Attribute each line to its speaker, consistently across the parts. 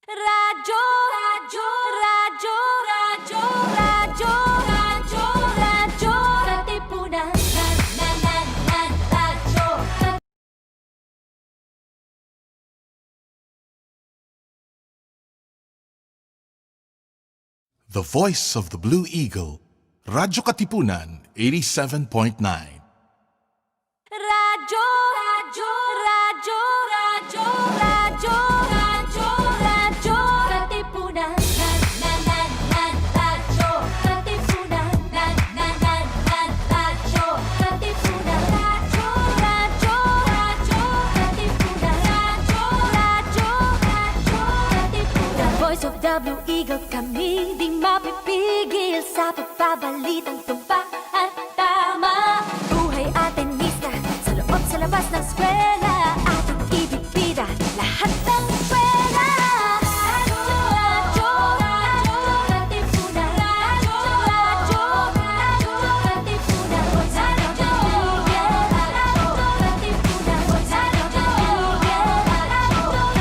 Speaker 1: Radyo, radyo, radyo, radyo, radyo, radyo, radyo, Katipunan, radyo.
Speaker 2: The voice of the Blue Eagle, Radyo Katipunan 87.9.
Speaker 1: Radyo, radyo, radyo, radyo, radyo, radyo, radyo, Katipunan, radyo, Katipunan, radyo, Katipunan, radyo, radyo, radyo, Katipunan, radyo, Katipunan. The voice of the Blue Eagle, kami di mapipigil sa pagbabalitang tumpak at tama. Buhay atin sa loob sa labas ng eskwela, ating ibibida lahat ng eskwela. Radyo, radyo, Katipunan, radyo, radyo, Katipunan, radyo, Katipunan,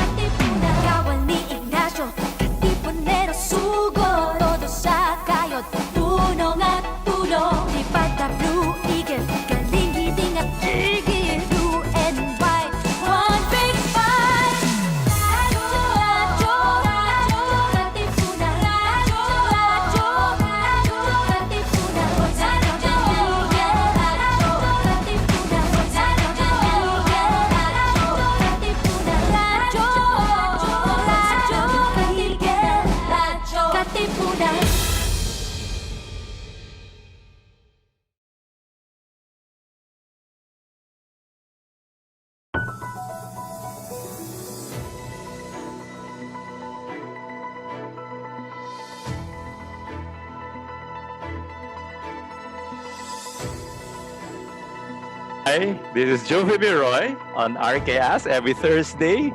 Speaker 1: Katipunan. Kawal ni Ignacio, Katipunero sugo, todo sa kayod, tunong at tulong. Ipag the Blue Eagle, galing hiting at tigil, blue and white, one big fight. Radyo, radyo, radyo, Katipunan, radyo, radyo, radyo, Katipunan, radyo, Katipunan, radyo, Katipunan.
Speaker 3: Hi, this is Jovi Roy on RKS every Thursday.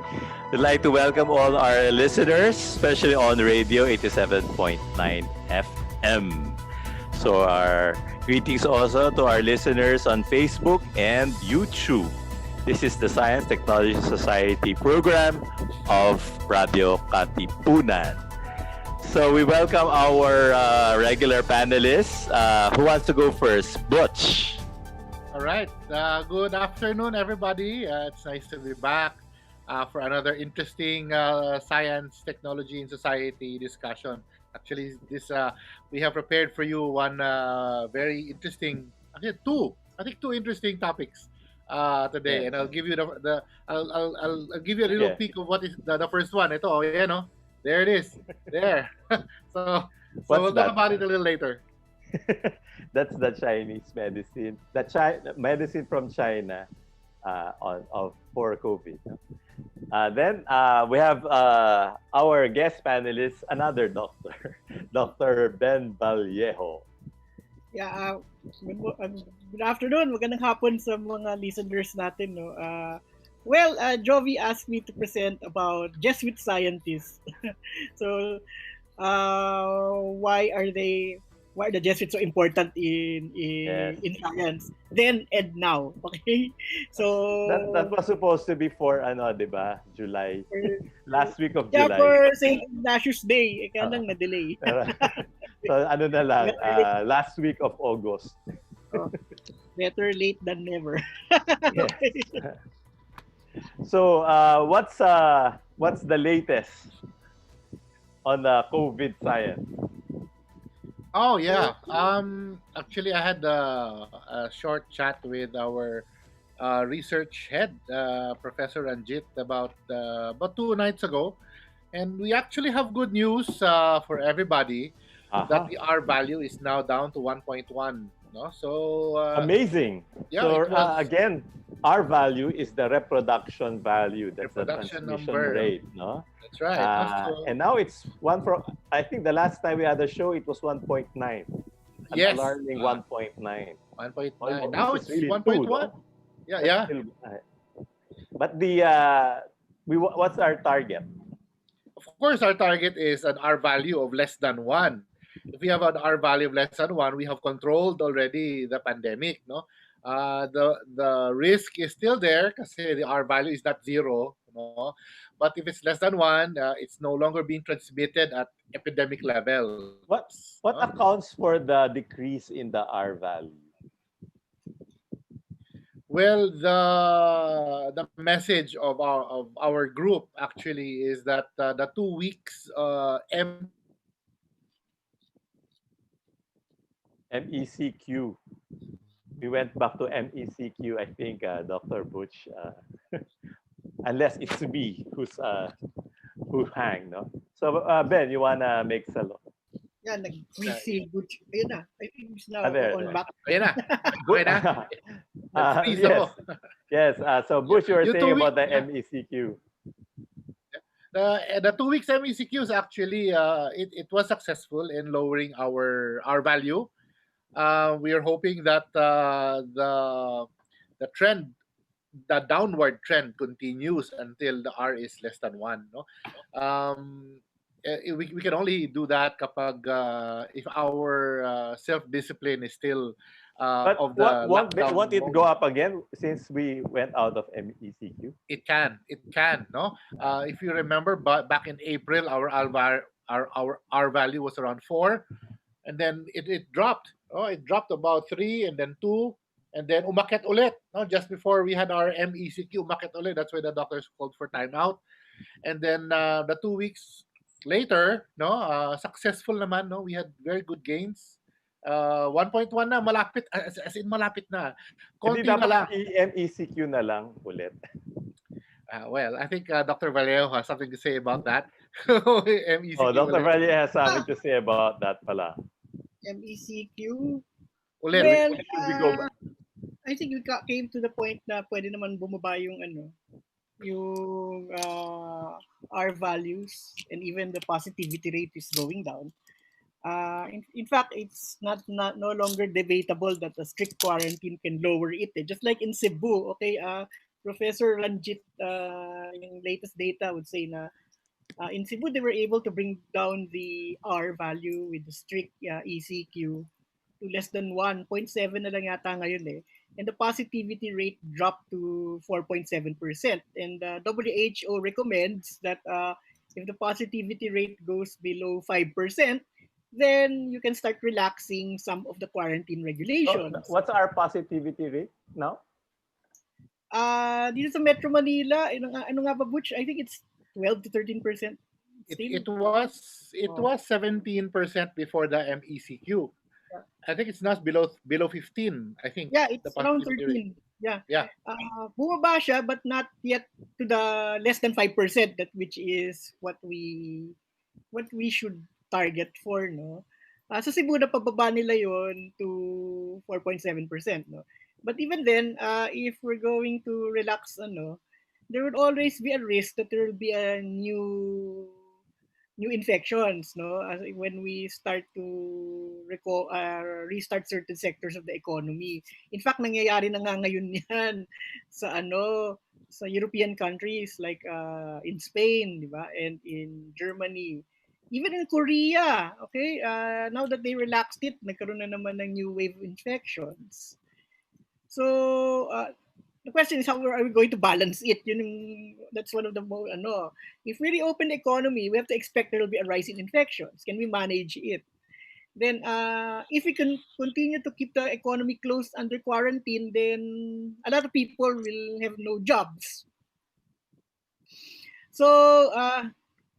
Speaker 3: We'd like to welcome all our listeners, especially on Radio 87.9 FM. So our greetings also to our listeners on Facebook and YouTube. This is the Science Technology Society program of Radio Katipunan. So we welcome our regular panelists. Who wants to go first? Butch.
Speaker 4: All right. Good afternoon, everybody. It's nice to be back for another interesting science, technology, and society discussion. Actually, this we have prepared for you one very interesting, actually two, I think two interesting topics today,
Speaker 3: Yeah.
Speaker 4: and I'll give you I'll give you a little
Speaker 3: Yeah.
Speaker 4: peek of what is the first one. Ito, oh, yeah, no, there it is, there. so
Speaker 3: What's
Speaker 4: we'll talk
Speaker 3: that?
Speaker 4: about it a little later.
Speaker 3: That's the Chinese medicine. Medicine from China for COVID. Then we have our guest panelist, another doctor, Dr. Ben Vallejo.
Speaker 5: Yeah, good afternoon. Magandang hapon sa mga listeners natin. No? Jovi asked me to present about Jesuit scientists. So, why are the Jesuits so important
Speaker 3: Yes.
Speaker 5: in science then and now? Okay, so
Speaker 3: That was supposed to be for di ba? July. Last week of
Speaker 5: yeah,
Speaker 3: July.
Speaker 5: for Saint Ignatius Day, kaya lang na-delay.
Speaker 3: So ano na lang, last week of August.
Speaker 5: Better late than never.
Speaker 3: Yes. So what's the latest on the COVID science?
Speaker 4: Oh yeah. Actually, I had a short chat with our research head, Professor Ranjit, about 2 nights ago, and we actually have good news for everybody that the R value is now down to 1.1. No, so
Speaker 3: Amazing.
Speaker 4: yeah,
Speaker 3: So
Speaker 4: it was
Speaker 3: again, R value is the reproduction value. That's the
Speaker 4: Reproduction
Speaker 3: transmission
Speaker 4: number.
Speaker 3: rate, no?
Speaker 4: that's right. So,
Speaker 3: And now it's I think the last time we had a show, it was 1.9. An
Speaker 4: yes,
Speaker 3: alarming 1.9.
Speaker 4: 1.9.
Speaker 3: Almost,
Speaker 4: Now
Speaker 3: which
Speaker 4: it's
Speaker 3: is really
Speaker 4: 1.1.
Speaker 3: two, no?
Speaker 4: Yeah,
Speaker 3: That's
Speaker 4: yeah.
Speaker 3: still- But what's our target?
Speaker 4: Of course, our target is an R value of less than 1. If we have an R value of less than 1, we have controlled already the pandemic. No, the risk is still there kasi the R value is not zero. No, But if it's less than 1, it's no longer being transmitted at epidemic levels.
Speaker 3: What
Speaker 4: no?
Speaker 3: accounts for the decrease in the R value?
Speaker 4: Well, the message of our group actually is that the 2 weeks
Speaker 3: MECQ. We went back to MECQ, I think, Dr. Butch. Unless it's me who hang, no? So, Ben, you wanna make salo?
Speaker 5: Yan, nag-freeze Butch. Ayun na. I think it's now
Speaker 3: There.
Speaker 5: on back.
Speaker 4: ayan na. Okay na. Nag-freeze
Speaker 3: yes.
Speaker 4: ako.
Speaker 3: Yes. So, Butch, you were
Speaker 4: Yung
Speaker 3: saying
Speaker 4: 2
Speaker 3: about the
Speaker 4: weeks,
Speaker 3: MECQ.
Speaker 4: the 2 weeks MECQs actually it was successful in lowering our value. We are hoping that the trend, the downward trend continues until the R is less than 1. No, we can only do that kapag if our self discipline is still
Speaker 3: But
Speaker 4: of the
Speaker 3: won't
Speaker 4: lockdown
Speaker 3: it
Speaker 4: mode.
Speaker 3: go up again since we went out of MECQ?
Speaker 4: It can. No, if you remember, but back in April, our value was around 4, and then it dropped. Oh, it dropped about 3, and then 2, and then umakyat ulit. No, just before we had our MECQ, umakyat ulit. That's why the doctors called for timeout. And then the 2 weeks later, no, successful naman. No, we had very good gains. 1.1 na, malapit, as in malapit na.
Speaker 3: Hindi
Speaker 4: Konti na lang.
Speaker 3: dapat MECQ na lang ulit.
Speaker 4: Well, I think Dr. Vallejo has something to say about that. MECQ
Speaker 3: Oh, Dr.
Speaker 4: ulit.
Speaker 3: Valle has something to say about that pala.
Speaker 5: MECQ.
Speaker 4: Ulit.
Speaker 5: Well,
Speaker 3: Should we go back?
Speaker 5: I think we came to the point na pwede naman bumaba yung yung R values, and even the positivity rate is going down. In fact, it's not no longer debatable that a strict quarantine can lower it. Just like in Cebu, okay, Professor Ranjit, yung latest data would say na in Cebu they were able to bring down the R value with the strict ECQ to less than 1.7 na lang yata ngayon eh. And the positivity rate dropped to 4.7%. And WHO recommends that if the positivity rate goes below 5%, then you can start relaxing some of the quarantine regulations.
Speaker 3: What's our positivity rate now?
Speaker 5: Dito sa Metro Manila, ano nga ba, Butch? I think it's 12 to 13%.
Speaker 4: It was 17% before the MECQ. I think it's not below 15. I think.
Speaker 5: Yeah, it's
Speaker 4: the
Speaker 5: around
Speaker 4: positivity rate.
Speaker 5: 13.
Speaker 4: Yeah.
Speaker 5: Bumaba siya, but not yet to the less than 5%, that which is what we should target for, no. Sa Cebu na pababa nila yon to 4.7%, no. But even then, if we're going to relax, there would always be a risk that there will be a new infections, no, as when we start to restart certain sectors of the economy. In fact, nangyayari na nga ngayon yan sa sa European countries like in Spain, di ba, and in Germany, even in Korea. Okay, now that they relaxed it, nagkaroon na naman ng new wave of infections. So the question is, how are we going to balance it? That's one of the most, if we reopen the economy, we have to expect there will be a rise in infections. Can we manage it? Then, if we can continue to keep the economy closed under quarantine, then a lot of people will have no jobs. So,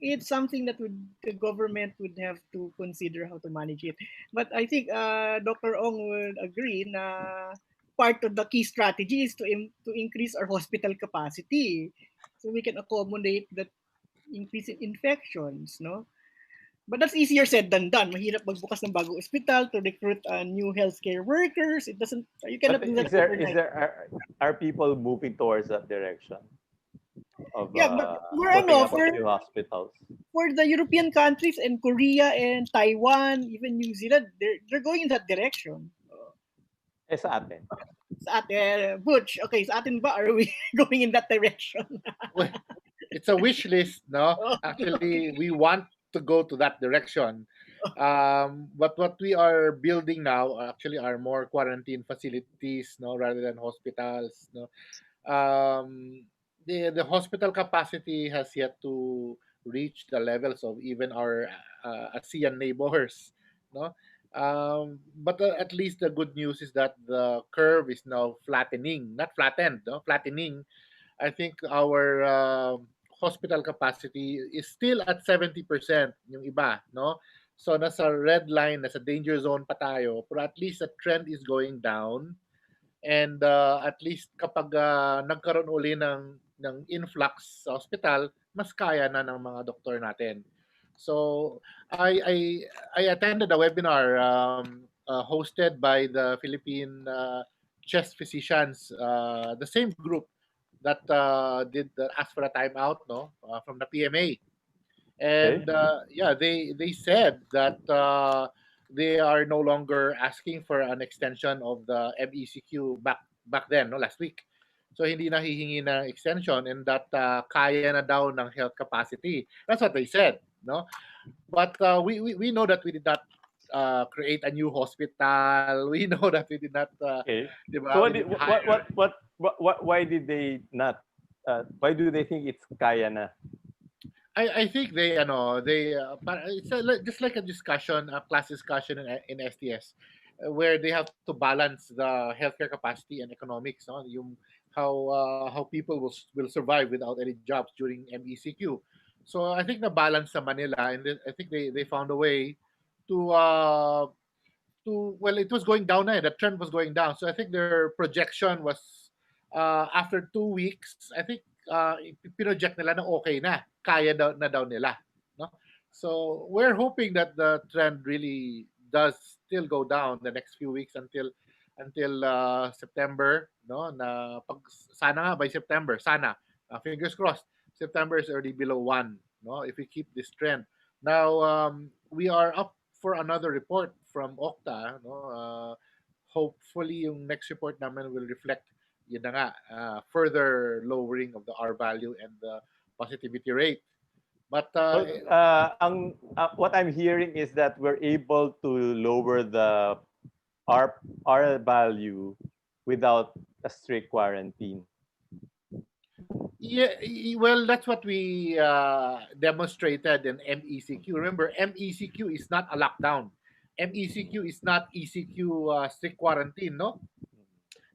Speaker 5: it's something that the government would have to consider how to manage it. But I think Dr. Ong would agree na part of the key strategy is to increase our hospital capacity so we can accommodate that increase in infections, no? But that's easier said than done. Mahirap magbukas ng bagong hospital to recruit new healthcare workers. You cannot do that overnight.
Speaker 3: Are people moving towards that direction? Of,
Speaker 5: but
Speaker 3: for new hospitals.
Speaker 5: For the European countries and Korea and Taiwan, even New Zealand, they're going in that direction.
Speaker 3: Sa atin?
Speaker 5: Sa atin, Butch, okay, sa atin ba, are we going in that direction?
Speaker 4: Well, it's a wish list, no? Actually, we want to go to that direction. But what we are building now actually are more quarantine facilities, no, rather than hospitals, no. the hospital capacity has yet to reach the levels of even our ASEAN neighbors, no. But at least the good news is that the curve is now flattening, not flattened, no, flattening. I think our hospital capacity is still at 70% yung iba, no? So nasa red line, nasa danger zone pa tayo, pero at least the trend is going down. And at least kapag nagkaroon uli ng influx sa hospital, mas kaya na ng mga doktor natin. So I I, I attended a webinar hosted by the Philippine chest physicians, the same group that did ask for a timeout, no, from the PMA.
Speaker 3: Okay.
Speaker 4: And yeah, they said that they are no longer asking for an extension of the MECQ back then, no, last week. So hindi na hihingi ng extension, and that kaya na daw ng health capacity. That's what they said, no. But we know that we did not create a new hospital. We know that we did not,
Speaker 3: Okay.
Speaker 4: di
Speaker 3: So
Speaker 4: ba, we didn't hire.
Speaker 3: why did they not? Why do they think it's kaya na?
Speaker 4: I think it's just like a discussion, a class discussion in STS, where they have to balance the healthcare capacity and economics, no? Yung how people will survive without any jobs during MECQ. So I think the balance sa Manila, and I think they found a way to well, it was going down na, the trend was going down. So I think their projection was after 2 weeks, I think pinoject nila na okay na, kaya daw nila, no. So we're hoping that the trend really does still go down the next few weeks until September, no, na pag sana nga by September, sana, fingers crossed, September is already below 1, no, if we keep this trend. Now we are up for another report from Okta, no. Hopefully yung next report naman will reflect yun na nga, further lowering of the R value and the positivity rate. But
Speaker 3: So, what I'm hearing is that we're able to lower the R value without a strict quarantine.
Speaker 4: yeah, well, that's what we demonstrated in MECQ. Remember, MECQ is not a lockdown. MECQ is not ECQ strict quarantine, no?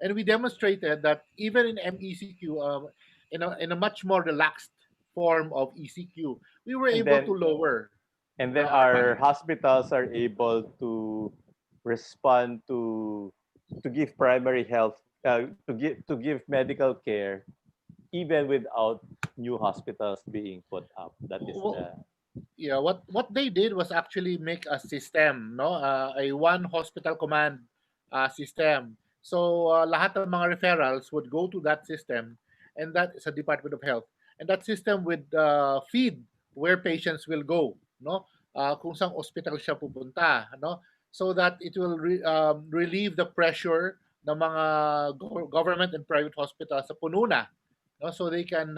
Speaker 4: And we demonstrated that even in MECQ, in a much more relaxed form of ECQ, we were
Speaker 3: And
Speaker 4: able to
Speaker 3: then
Speaker 4: lower
Speaker 3: and
Speaker 4: the
Speaker 3: then
Speaker 4: R
Speaker 3: our
Speaker 4: value.
Speaker 3: hospitals are able to respond to give primary health to give medical care even without new hospitals being put up. That is
Speaker 4: Well,
Speaker 3: the
Speaker 4: yeah, what they did was actually make a system, no, a one hospital command system. So lahat ng mga referrals would go to that system, and that is a Department of Health, and that system would feed where patients will go, no, kung saan hospital siya pupunta, no, so that it will relieve the pressure ng mga government and private hospitals sa puno na, no, so they can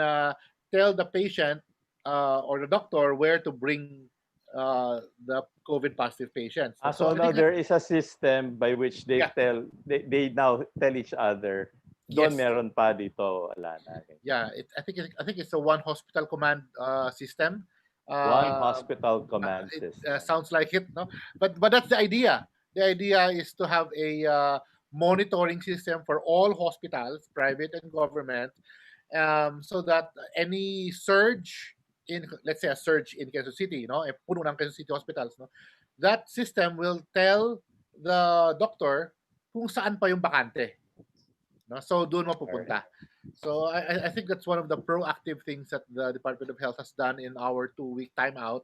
Speaker 4: tell the patient or the doctor where to bring the COVID positive patients. So
Speaker 3: so
Speaker 4: I
Speaker 3: now
Speaker 4: think that,
Speaker 3: there is a system by which
Speaker 4: yeah,
Speaker 3: they now tell each other doon
Speaker 4: yes,
Speaker 3: meron pa dito wala na.
Speaker 4: yeah. I think it's a one hospital command system.
Speaker 3: One
Speaker 4: Uh,
Speaker 3: hospital command
Speaker 4: it
Speaker 3: system.
Speaker 4: sounds like it, no? But that's the idea. The idea is to have a monitoring system for all hospitals, private and government, so that any surge in, let's say, a surge in Quezon City, puno ng Quezon City hospitals, no, that system will tell the doctor kung saan pa yung bakante, no, so doon mapupunta. So I think that's one of the proactive things that the Department of Health has done in our 2 week timeout,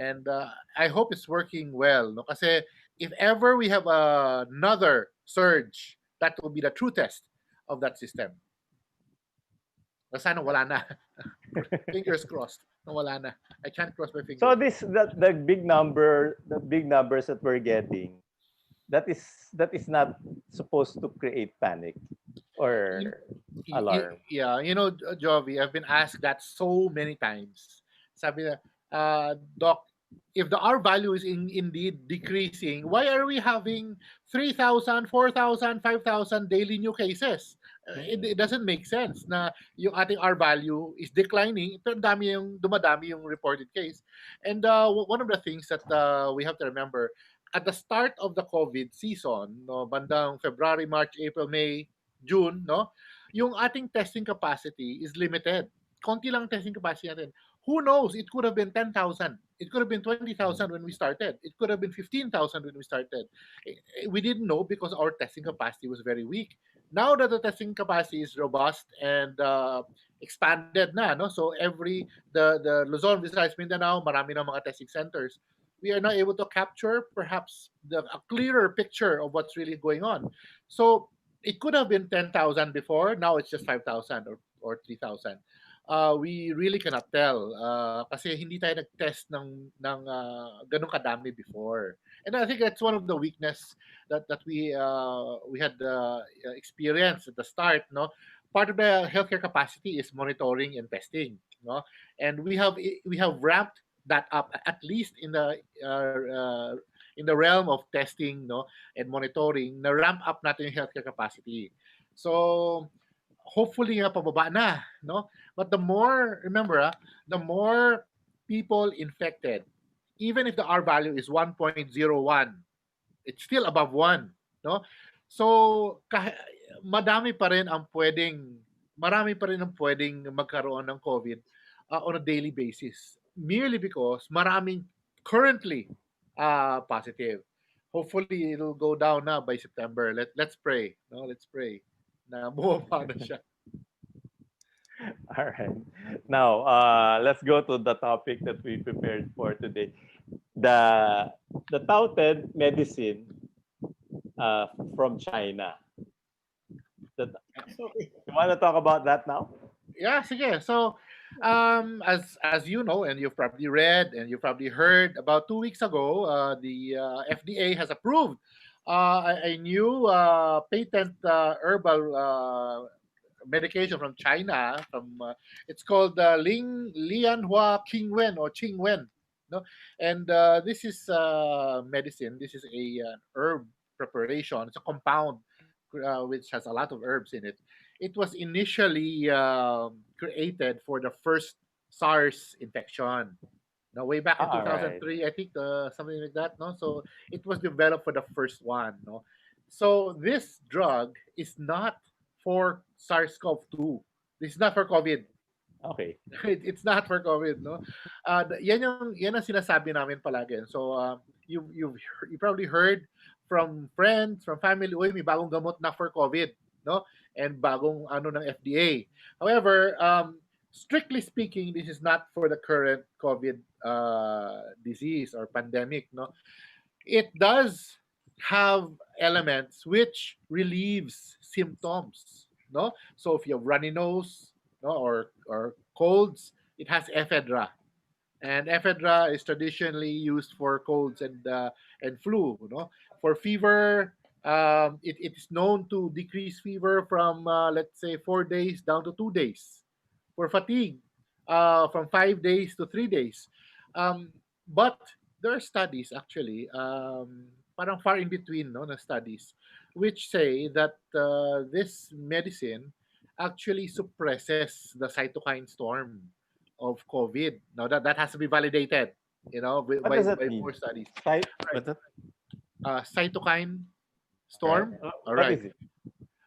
Speaker 4: and I hope it's working well, no, kasi if ever we have another surge, that will be the true test of that system. Sana wala na. Fingers crossed. Na wala na. I can't cross my fingers.
Speaker 3: So the big numbers that we're getting, that is not supposed to create panic or alarm.
Speaker 4: Yeah, Jovi, I've been asked that so many times. Sabi na, Doc, if the R value is indeed decreasing, why are we having 3,000, 4,000, 5,000 daily new cases? It doesn't make sense na yung ating R value is declining, pero dumadami yung reported case. And one of the things that we have to remember, at the start of the COVID season, no, bandang February, March, April, May, June, no, yung ating testing capacity is limited. Konti lang testing capacity natin. Who knows? It could have been 10,000. It could have been 20,000 when we started. It could have been 15,000 when we started. We didn't know because our testing capacity was very weak. Now that the testing capacity is robust and expanded na, no? So the Luzon, Visayas, Mindanao, marami na mga testing centers. We are now able to capture perhaps a clearer picture of what's really going on. So it could have been 10,000 before. Now it's just 5,000 or 3,000. We really cannot tell kasi hindi tayo nag-test ng ganun kadami before. And I think that's one of the weakness that we had experienced at the start, no. Part of the healthcare capacity is monitoring and testing, no. And we have ramped that up at least in the realm of testing, no, and monitoring. Na ramp up natin yung healthcare capacity. So hopefully nga pababa na, no? But the more, remember, the more people infected, even if the R value is 1.01, it's still above 1, no? So madami pa rin ang marami pa rin ang pwedeng magkaroon ng COVID on a daily basis, merely because maraming currently positive. Hopefully it'll go down na by September. Let's pray, no? Let's pray na bumaba na siya.
Speaker 3: All right. Now, let's go to the topic that we prepared for today. The touted medicine from China. You want to talk about that now?
Speaker 4: Yeah, sige. So, as you know, and you've probably read and you've probably heard, about 2 weeks ago, the FDA has approved a new patent herbal medication from China. It's called Lianhua Qingwen or Qingwen. No, and this is medicine. This is a herb preparation. It's a compound which has a lot of herbs in it. It was initially created for the first SARS infection. Now, way back in
Speaker 3: All right.
Speaker 4: 2003, I think something like that. No, so it was developed for the first one. No, so this drug is not for SARS-CoV-2. This is not for COVID.
Speaker 3: Okay.
Speaker 4: It's not for COVID, no. Yan ang sinasabi namin palagi. So you probably heard from friends, from family, uy, may bagong gamot na for COVID, no? And bagong ano ng FDA. However, strictly speaking, this is not for the current COVID disease or pandemic, no. It does have elements which relieves symptoms, no. So if you have runny nose, no, or colds, it has ephedra, and ephedra is traditionally used for colds and flu. No, for fever, it is known to decrease fever from let's say 4 days down to 2 days. For fatigue, from 5 days to 3 days. But there are studies actually, parang far in between, no, na studies, which say that this medicine actually suppresses the cytokine storm of COVID. Now that has to be validated,
Speaker 3: What
Speaker 4: by,
Speaker 3: does that
Speaker 4: by
Speaker 3: mean?
Speaker 4: more studies.
Speaker 3: What's that?
Speaker 4: Cytokine storm. All
Speaker 3: What
Speaker 4: right.
Speaker 3: is it?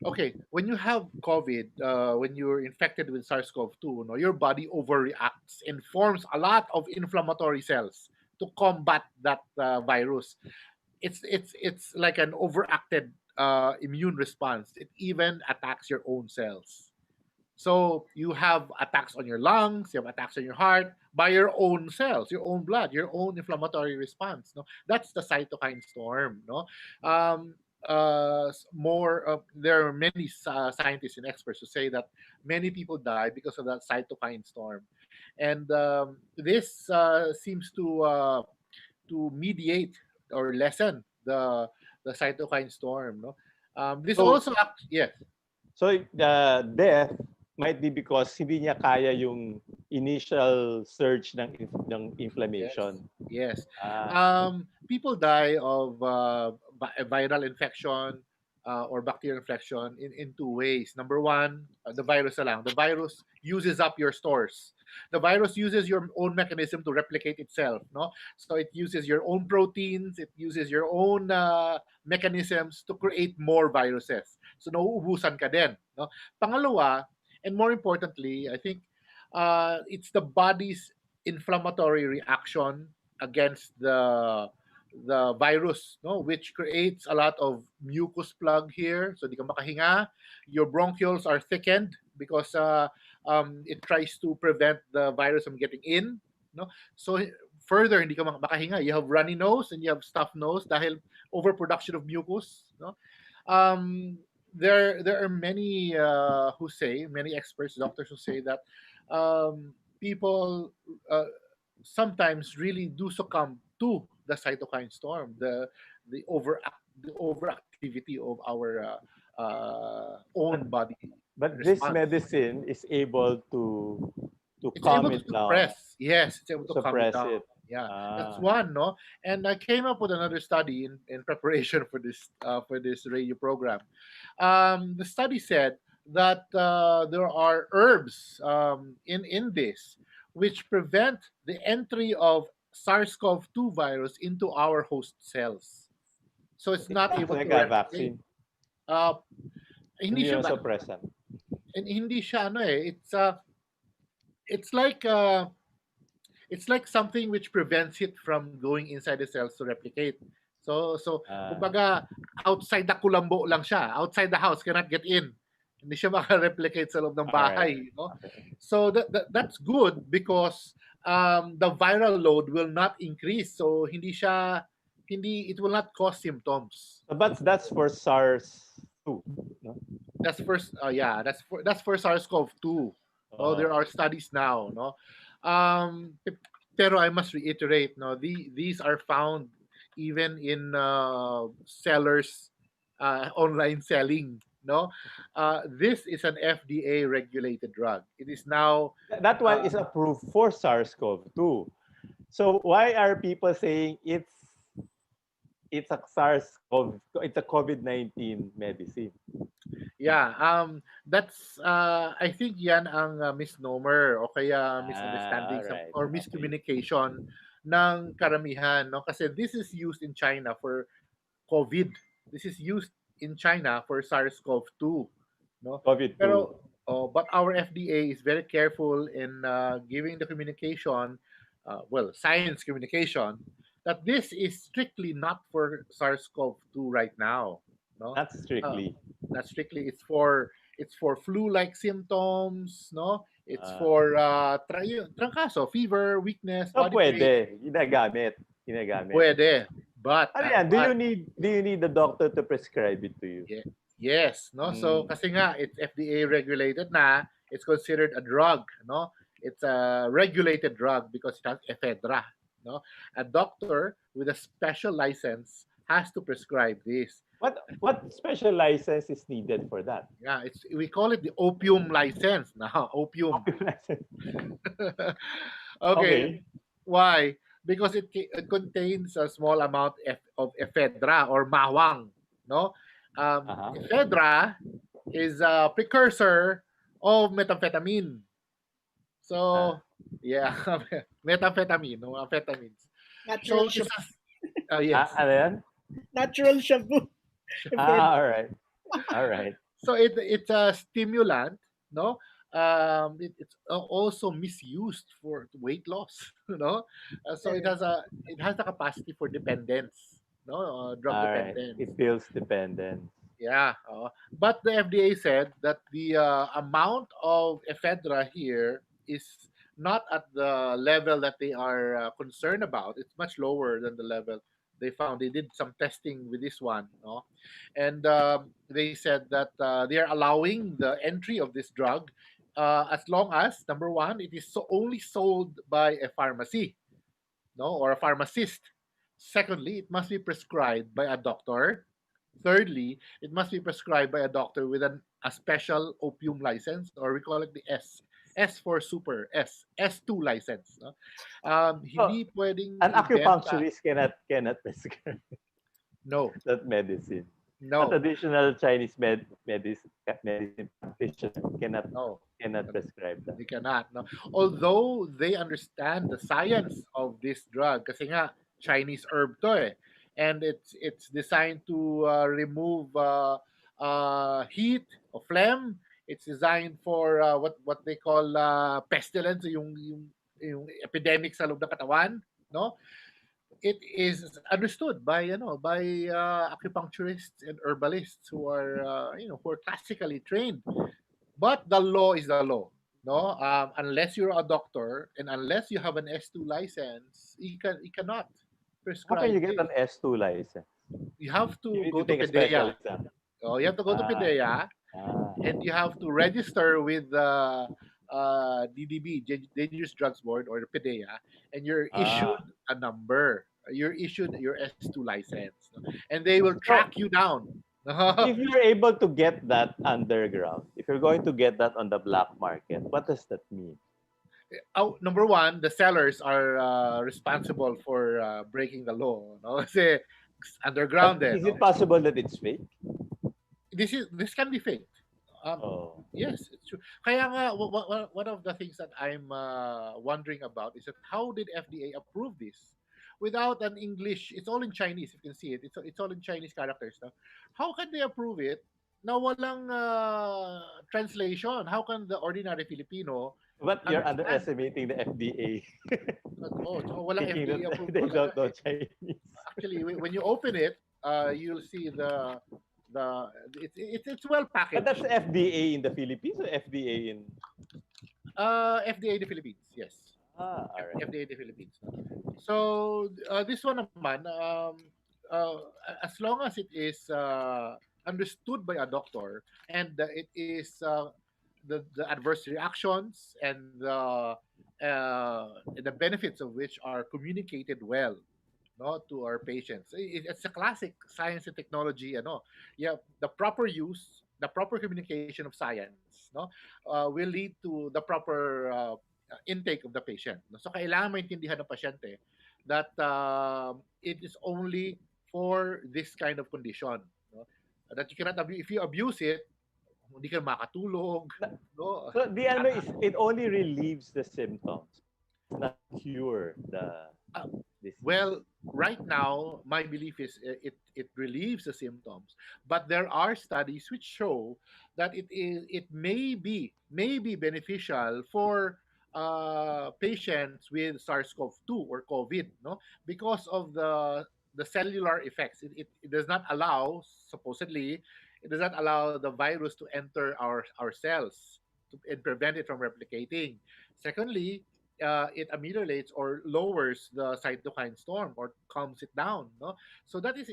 Speaker 4: Okay, when you have COVID, when you're infected with SARS-CoV-2, no, your body overreacts and forms a lot of inflammatory cells to combat that virus. It's like an overacted immune response. It even attacks your own cells. So you have attacks on your lungs, you have attacks on your heart by your own cells, your own blood, your own inflammatory response. No, that's the cytokine storm. No, more. There are many scientists and experts who say that many people die because of that cytokine storm, and this seems to mediate or lessen the cytokine storm. No, this
Speaker 3: So,
Speaker 4: also yes.
Speaker 3: so death might be because hindi niya kaya yung initial surge ng inflammation.
Speaker 4: Yes.
Speaker 3: Ah,
Speaker 4: People die of viral infection or bacterial infection in two ways. Number one, the virus na lang. The virus uses up your stores. The virus uses your own mechanism to replicate itself. No, so it uses your own proteins. It uses your own mechanisms to create more viruses. So nauubusan ka din. No. Pangalawa, and more importantly, I think it's the body's inflammatory reaction against the virus, no, which creates a lot of mucus plug here, so di ka makahinga. Your bronchioles are thickened because it tries to prevent the virus from getting in, no. So further hindi ka makahinga. You have runny nose and you have stuffed nose dahil overproduction of mucus, no. There are many who say, many experts, doctors who say that people sometimes really do succumb to the cytokine storm, the over the overactivity of our own body
Speaker 3: but this
Speaker 4: response.
Speaker 3: medicine is able to
Speaker 4: It's
Speaker 3: calm
Speaker 4: able to
Speaker 3: it down,
Speaker 4: suppress. Yes, it's able to calm it
Speaker 3: suppress
Speaker 4: down.
Speaker 3: it.
Speaker 4: Yeah, that's
Speaker 3: Ah,
Speaker 4: one, no. And I came up with another study in preparation for this radio program. The study said that there are herbs in this which prevent the entry of SARS-CoV-2 virus into our host cells. So it's not
Speaker 3: it's
Speaker 4: able
Speaker 3: like
Speaker 4: to
Speaker 3: a
Speaker 4: replicate.
Speaker 3: vaccine,
Speaker 4: Uh, hindi siya
Speaker 3: immunosuppressant.
Speaker 4: hindi siya ano eh. It's like it's like something which prevents it from going inside the cells to replicate. So
Speaker 3: Ah,
Speaker 4: kumbaga outside the kulambo lang siya. Outside the house cannot get in. Hindi siya maka-replicate sa loob ng
Speaker 3: all right.
Speaker 4: bahay, no?
Speaker 3: Okay.
Speaker 4: So that's good because the viral load will not increase. So hindi it will not cause symptoms.
Speaker 3: So, but that's for SARS-2, no?
Speaker 4: That's first that's for SARS-CoV-2. Oh, there
Speaker 3: Oh,
Speaker 4: are studies now, no. Pero I must reiterate, no, these are found even in sellers online selling, no. This is an FDA regulated drug. It is now
Speaker 3: that one
Speaker 4: uh,
Speaker 3: is approved for SARS-CoV-2. So why are people saying it's a it's a COVID-19 medicine?
Speaker 4: yeah, that's I think yan ang misnomer o kaya
Speaker 3: Ah,
Speaker 4: misunderstanding
Speaker 3: all right.
Speaker 4: or
Speaker 3: Okay.
Speaker 4: miscommunication ng karamihan, no, kasi this is used in China for COVID. This is used in China for SARS-CoV-2, no.
Speaker 3: COVID-2.
Speaker 4: Pero but our FDA is very careful in giving the communication, science communication, that this is strictly not for SARS-CoV-2 right now, no.
Speaker 3: Not
Speaker 4: Uh,
Speaker 3: strictly.
Speaker 4: not strictly. It's for flu-like symptoms, no. It's
Speaker 3: Ah,
Speaker 4: for trangkaso, fever, weakness,
Speaker 3: so
Speaker 4: body pain.
Speaker 3: pwede. Ginagamit. Ginagamit.
Speaker 4: Pwede, but
Speaker 3: Ano yan? Do you need the doctor to prescribe it to you?
Speaker 4: Yeah. Yes, no. So
Speaker 3: Mm.
Speaker 4: kasi nga it's FDA regulated na, it's considered a drug, no? It's a regulated drug because it has ephedra, no? A doctor with a special license has to prescribe this.
Speaker 3: What special license is needed for that?
Speaker 4: Yeah, we call it the opium license now. Opium. Okay.
Speaker 3: Okay.
Speaker 4: Why? Because it contains a small amount of ephedra or mawang, no?
Speaker 3: Uh-huh.
Speaker 4: Ephedra is a precursor of methamphetamine. So,
Speaker 3: Ah.
Speaker 4: yeah, methamphetamine, no, amphetamines.
Speaker 5: Natural,
Speaker 4: So,
Speaker 3: Ah,
Speaker 4: yes.
Speaker 3: ano yan?
Speaker 5: natural shabu.
Speaker 3: Ah, all right. All right.
Speaker 4: So it's a stimulant, no. It's also misused for weight loss, you know. So it has the capacity for dependence, no, drug
Speaker 3: All right.
Speaker 4: dependence.
Speaker 3: It feels dependent.
Speaker 4: Yeah, but the FDA said that the amount of ephedra here is not at the level that they are concerned about. It's much lower than the level they found. They did some testing with this one, no, and they said that they are allowing the entry of this drug as long as number one, it is only sold by a pharmacy, no, or a pharmacist. Secondly, it must be prescribed by a doctor. Thirdly, it must be prescribed by a doctor with an a special opium license, or we call it the S for super, S2 license. No?
Speaker 3: So,
Speaker 4: Hindi pwedeng
Speaker 3: an
Speaker 4: ibenta.
Speaker 3: acupuncturist cannot prescribe
Speaker 4: No,
Speaker 3: that medicine. A
Speaker 4: no,
Speaker 3: traditional Chinese medicine practitioner
Speaker 4: no.
Speaker 3: cannot prescribe that.
Speaker 4: They cannot. No? Although they understand the science of this drug, kasi nga Chinese herb to eh, and it's designed to remove heat or phlegm. It's designed for what they call pestilence, yung epidemic sa loob ng katawan, no? It is understood by by acupuncturists and herbalists who are who are classically trained, but the law is the law. No, unless you're a doctor and unless you have an S2 license, you cannot
Speaker 3: How can
Speaker 4: prescribe
Speaker 3: you get
Speaker 4: this.
Speaker 3: an S2 license?
Speaker 4: You have
Speaker 3: You
Speaker 4: to
Speaker 3: need
Speaker 4: go
Speaker 3: to
Speaker 4: to
Speaker 3: take a special
Speaker 4: PDEA.
Speaker 3: exam.
Speaker 4: Oh, you have to go to
Speaker 3: Ah,
Speaker 4: PDEA,
Speaker 3: ah.
Speaker 4: and you have to register with the DDB, Dangerous Drugs Board, or the PDEA, and you're issued
Speaker 3: Ah.
Speaker 4: a number. You're issued your S2 license, no? And they will
Speaker 3: So,
Speaker 4: track you down.
Speaker 3: if you're able to get that underground, if you're going to get that on the black market, what does that mean?
Speaker 4: Oh, number one, the sellers are responsible for breaking the law. No? Kasi
Speaker 3: But
Speaker 4: underground eh,
Speaker 3: is
Speaker 4: no?
Speaker 3: it possible that it's fake?
Speaker 4: This can be faked.
Speaker 3: Oh.
Speaker 4: Yes, it's true. Kaya nga, one of the things that I'm wondering about is that how did FDA approve this without an English? It's all in Chinese. You can see it. It's all in Chinese characters. No? How can they approve it? Na walang translation. How can the ordinary Filipino
Speaker 3: But you're
Speaker 4: understand?
Speaker 3: underestimating the FDA,
Speaker 4: Oh, walang
Speaker 3: thinking
Speaker 4: FDA
Speaker 3: that
Speaker 4: approved.
Speaker 3: they don't know Chinese.
Speaker 4: Actually, when you open it, you'll see the it's well
Speaker 3: But that's
Speaker 4: packaged.
Speaker 3: FDA in the Philippines or FDA in...
Speaker 4: FDA in the Philippines, yes.
Speaker 3: Ah, all right.
Speaker 4: FDA in the Philippines. So this one naman, uh, as long as it is understood by a doctor and it is the adverse reactions and the benefits of which are communicated well, no, to our patients. It's a classic science and technology, yeah, the proper use, the proper communication of science, no, will lead to the proper intake of the patient. No? So kailangan maintindihan ng pasyente that it is only for this kind of condition, no? That you cannot abuse. If you abuse it, hindi ka makatulog, no?
Speaker 3: So the ano is it only relieves the symptoms, not cure the
Speaker 4: Uh,
Speaker 3: disease.
Speaker 4: Well, right now, my belief is it relieves the symptoms, but there are studies which show that it may be beneficial for patients with SARS-CoV-2 or COVID, no, because of the cellular effects. It does not allow, supposedly, it does not allow the virus to enter our cells and prevent it from replicating. Secondly, it ameliorates or lowers the cytokine storm or calms it down, no, so that is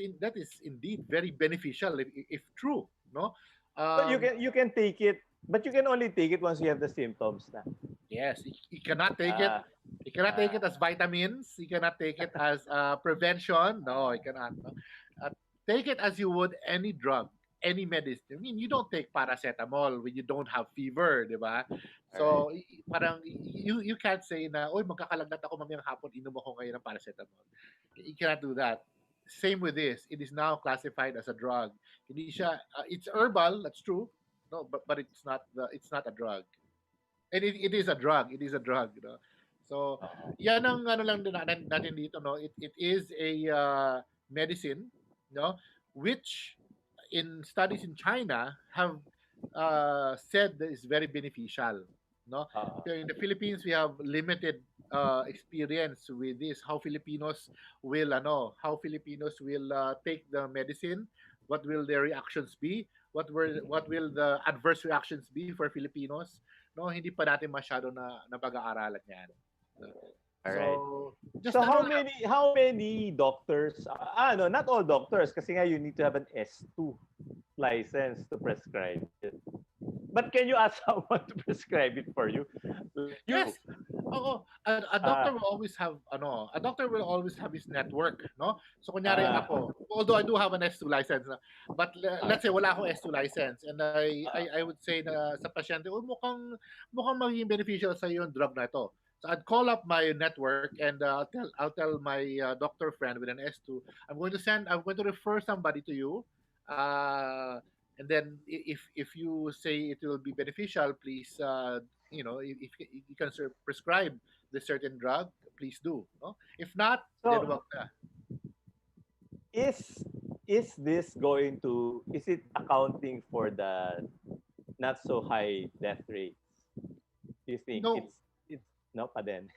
Speaker 4: indeed very beneficial if true, no.
Speaker 3: So
Speaker 4: um
Speaker 3: you can take it, but you can only take it once you have the symptoms na.
Speaker 4: yes, you cannot take it,
Speaker 3: Ah,
Speaker 4: you cannot take it
Speaker 3: ah.
Speaker 4: as vitamins, you cannot take it as prevention, no, you cannot, no? Take it as you would any drug, any medicine. I mean, you don't take paracetamol when you don't have fever, di ba?
Speaker 3: All right.
Speaker 4: So, parang you can't say na, oy, magkakalagnat ako mamayang hapon, inom ako ngayon ng paracetamol. You cannot do that. Same with this. It is now classified as a drug. Hindi siya, it's herbal, that's true. No, but it's not a drug. And it is a drug. It is a drug, you know. So,
Speaker 3: Oo.
Speaker 4: yan ang ano lang din natin dito, no. It is a medicine, no, which in studies in China have said that is very beneficial, no.
Speaker 3: Oo.
Speaker 4: So in the Philippines, we have limited experience with this. How Filipinos will take the medicine. What will their reactions be? What will the adverse reactions be for Filipinos? No, hindi pa natin masyado na napag-aaralan yan.
Speaker 3: All
Speaker 4: So,
Speaker 3: right.
Speaker 4: just
Speaker 3: So
Speaker 4: ano lang,
Speaker 3: how many doctors, no, not all doctors, kasi nga you need to have an S2 license to prescribe it. But can you ask someone to prescribe it for you? You.
Speaker 4: yes, Oo, a doctor
Speaker 3: Ah,
Speaker 4: will always have a doctor will always have his network, no? So kunyari
Speaker 3: ah,
Speaker 4: ako, although I do have an S2 license, but let's
Speaker 3: ah,
Speaker 4: say wala akong S2 license and I would say na sa pasyente, oh, mukhang magiging beneficial sa yung drug na ito. So I'd call up my network and I'll tell my doctor friend with an S2, I'm going to refer somebody to you. And then if you say it will be beneficial, please if you can prescribe the certain drug, please do. No, if not, then
Speaker 3: so
Speaker 4: wag na.
Speaker 3: is is this going to is it accounting for the not so high death rates? Do you think
Speaker 4: No,
Speaker 3: it's no pa din?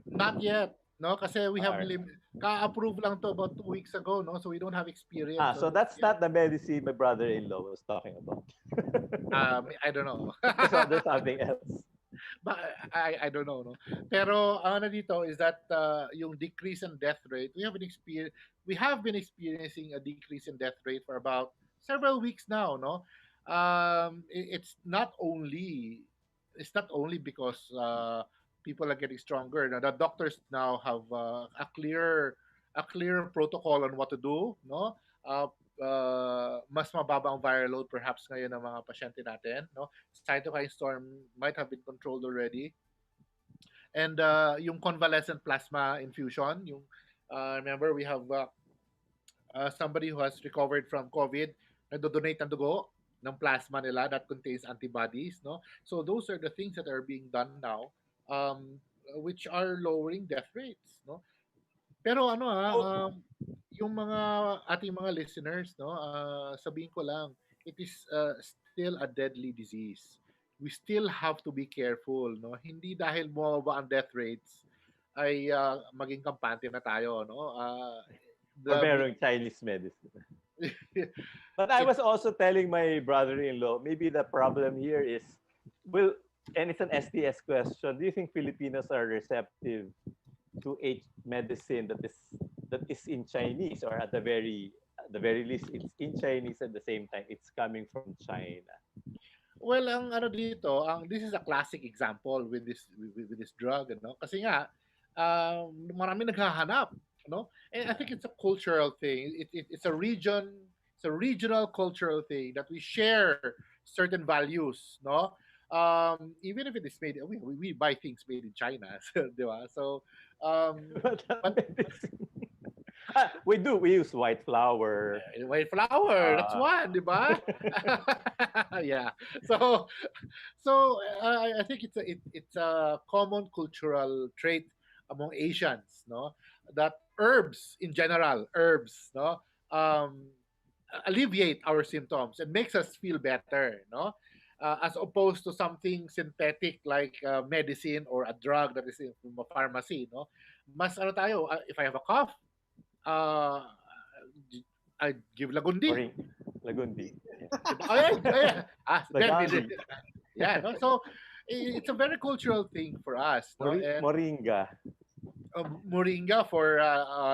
Speaker 4: not yet. No, kasi we have
Speaker 3: Alright.
Speaker 4: ka-approve lang to about 2 weeks ago. No, so we don't have experience
Speaker 3: So
Speaker 4: on this
Speaker 3: that's
Speaker 4: yet.
Speaker 3: not the medicine my brother-in-law was talking about.
Speaker 4: I don't know.
Speaker 3: There's something else.
Speaker 4: But I don't know, no. Pero ang ano dito is that yung decrease in death rate, we have been experiencing a decrease in death rate for about several weeks now, no. It's not only because people are getting stronger. Now the doctors now have a clear protocol on what to do, no. Uh, mas mababa ang viral load perhaps ngayon ng mga pasyente natin, no? Cytokine storm might have been controlled already. And yung convalescent plasma infusion, remember we have somebody who has recovered from COVID, nagdo-donate ng dugo ng plasma nila that contains antibodies, no? So those are the things that are being done now, which are lowering death rates, no? Pero
Speaker 3: Oh,
Speaker 4: yung mga ating mga listeners, no, sabihin ko lang, it is still a deadly disease. We still have to be careful, no? Hindi dahil bumababa ang death rates ay maging kampante na tayo, no?
Speaker 3: or
Speaker 4: The
Speaker 3: merong Chinese medicine. But I
Speaker 4: it,
Speaker 3: was also telling my brother-in-law, maybe the problem here is, well, and it's an STS question. Do you think Filipinos are receptive to a medicine that is in Chinese, or at the very least it's in Chinese, at the same time it's coming from China?
Speaker 4: well, ang ano dito, this is a classic example with this drug, no? Kasi nga marami naghahanap, no? And I think it's a cultural thing. It's a regional cultural thing that we share certain values, no? Even if it is made, we buy things made in China, di ba? So,
Speaker 3: But
Speaker 4: but
Speaker 3: medicine. We do. We use white flour.
Speaker 4: white flower, that's
Speaker 3: Uh,
Speaker 4: one, di ba? Yeah. So, I think it's a common cultural trait among Asians, no? That herbs, no, um, alleviate our symptoms and makes us feel better, no? As opposed to something synthetic like medicine or a drug that is from a pharmacy, no? Mas ano tayo, if I have a cough, uh, I give Lagundi.
Speaker 3: Moring, Lagundi. Yeah.
Speaker 4: Diba? Oh, yeah, yeah.
Speaker 3: Lagundi.
Speaker 4: Yeah, no? So it's a very cultural thing for us, no? And
Speaker 3: Moringa.
Speaker 4: moringa for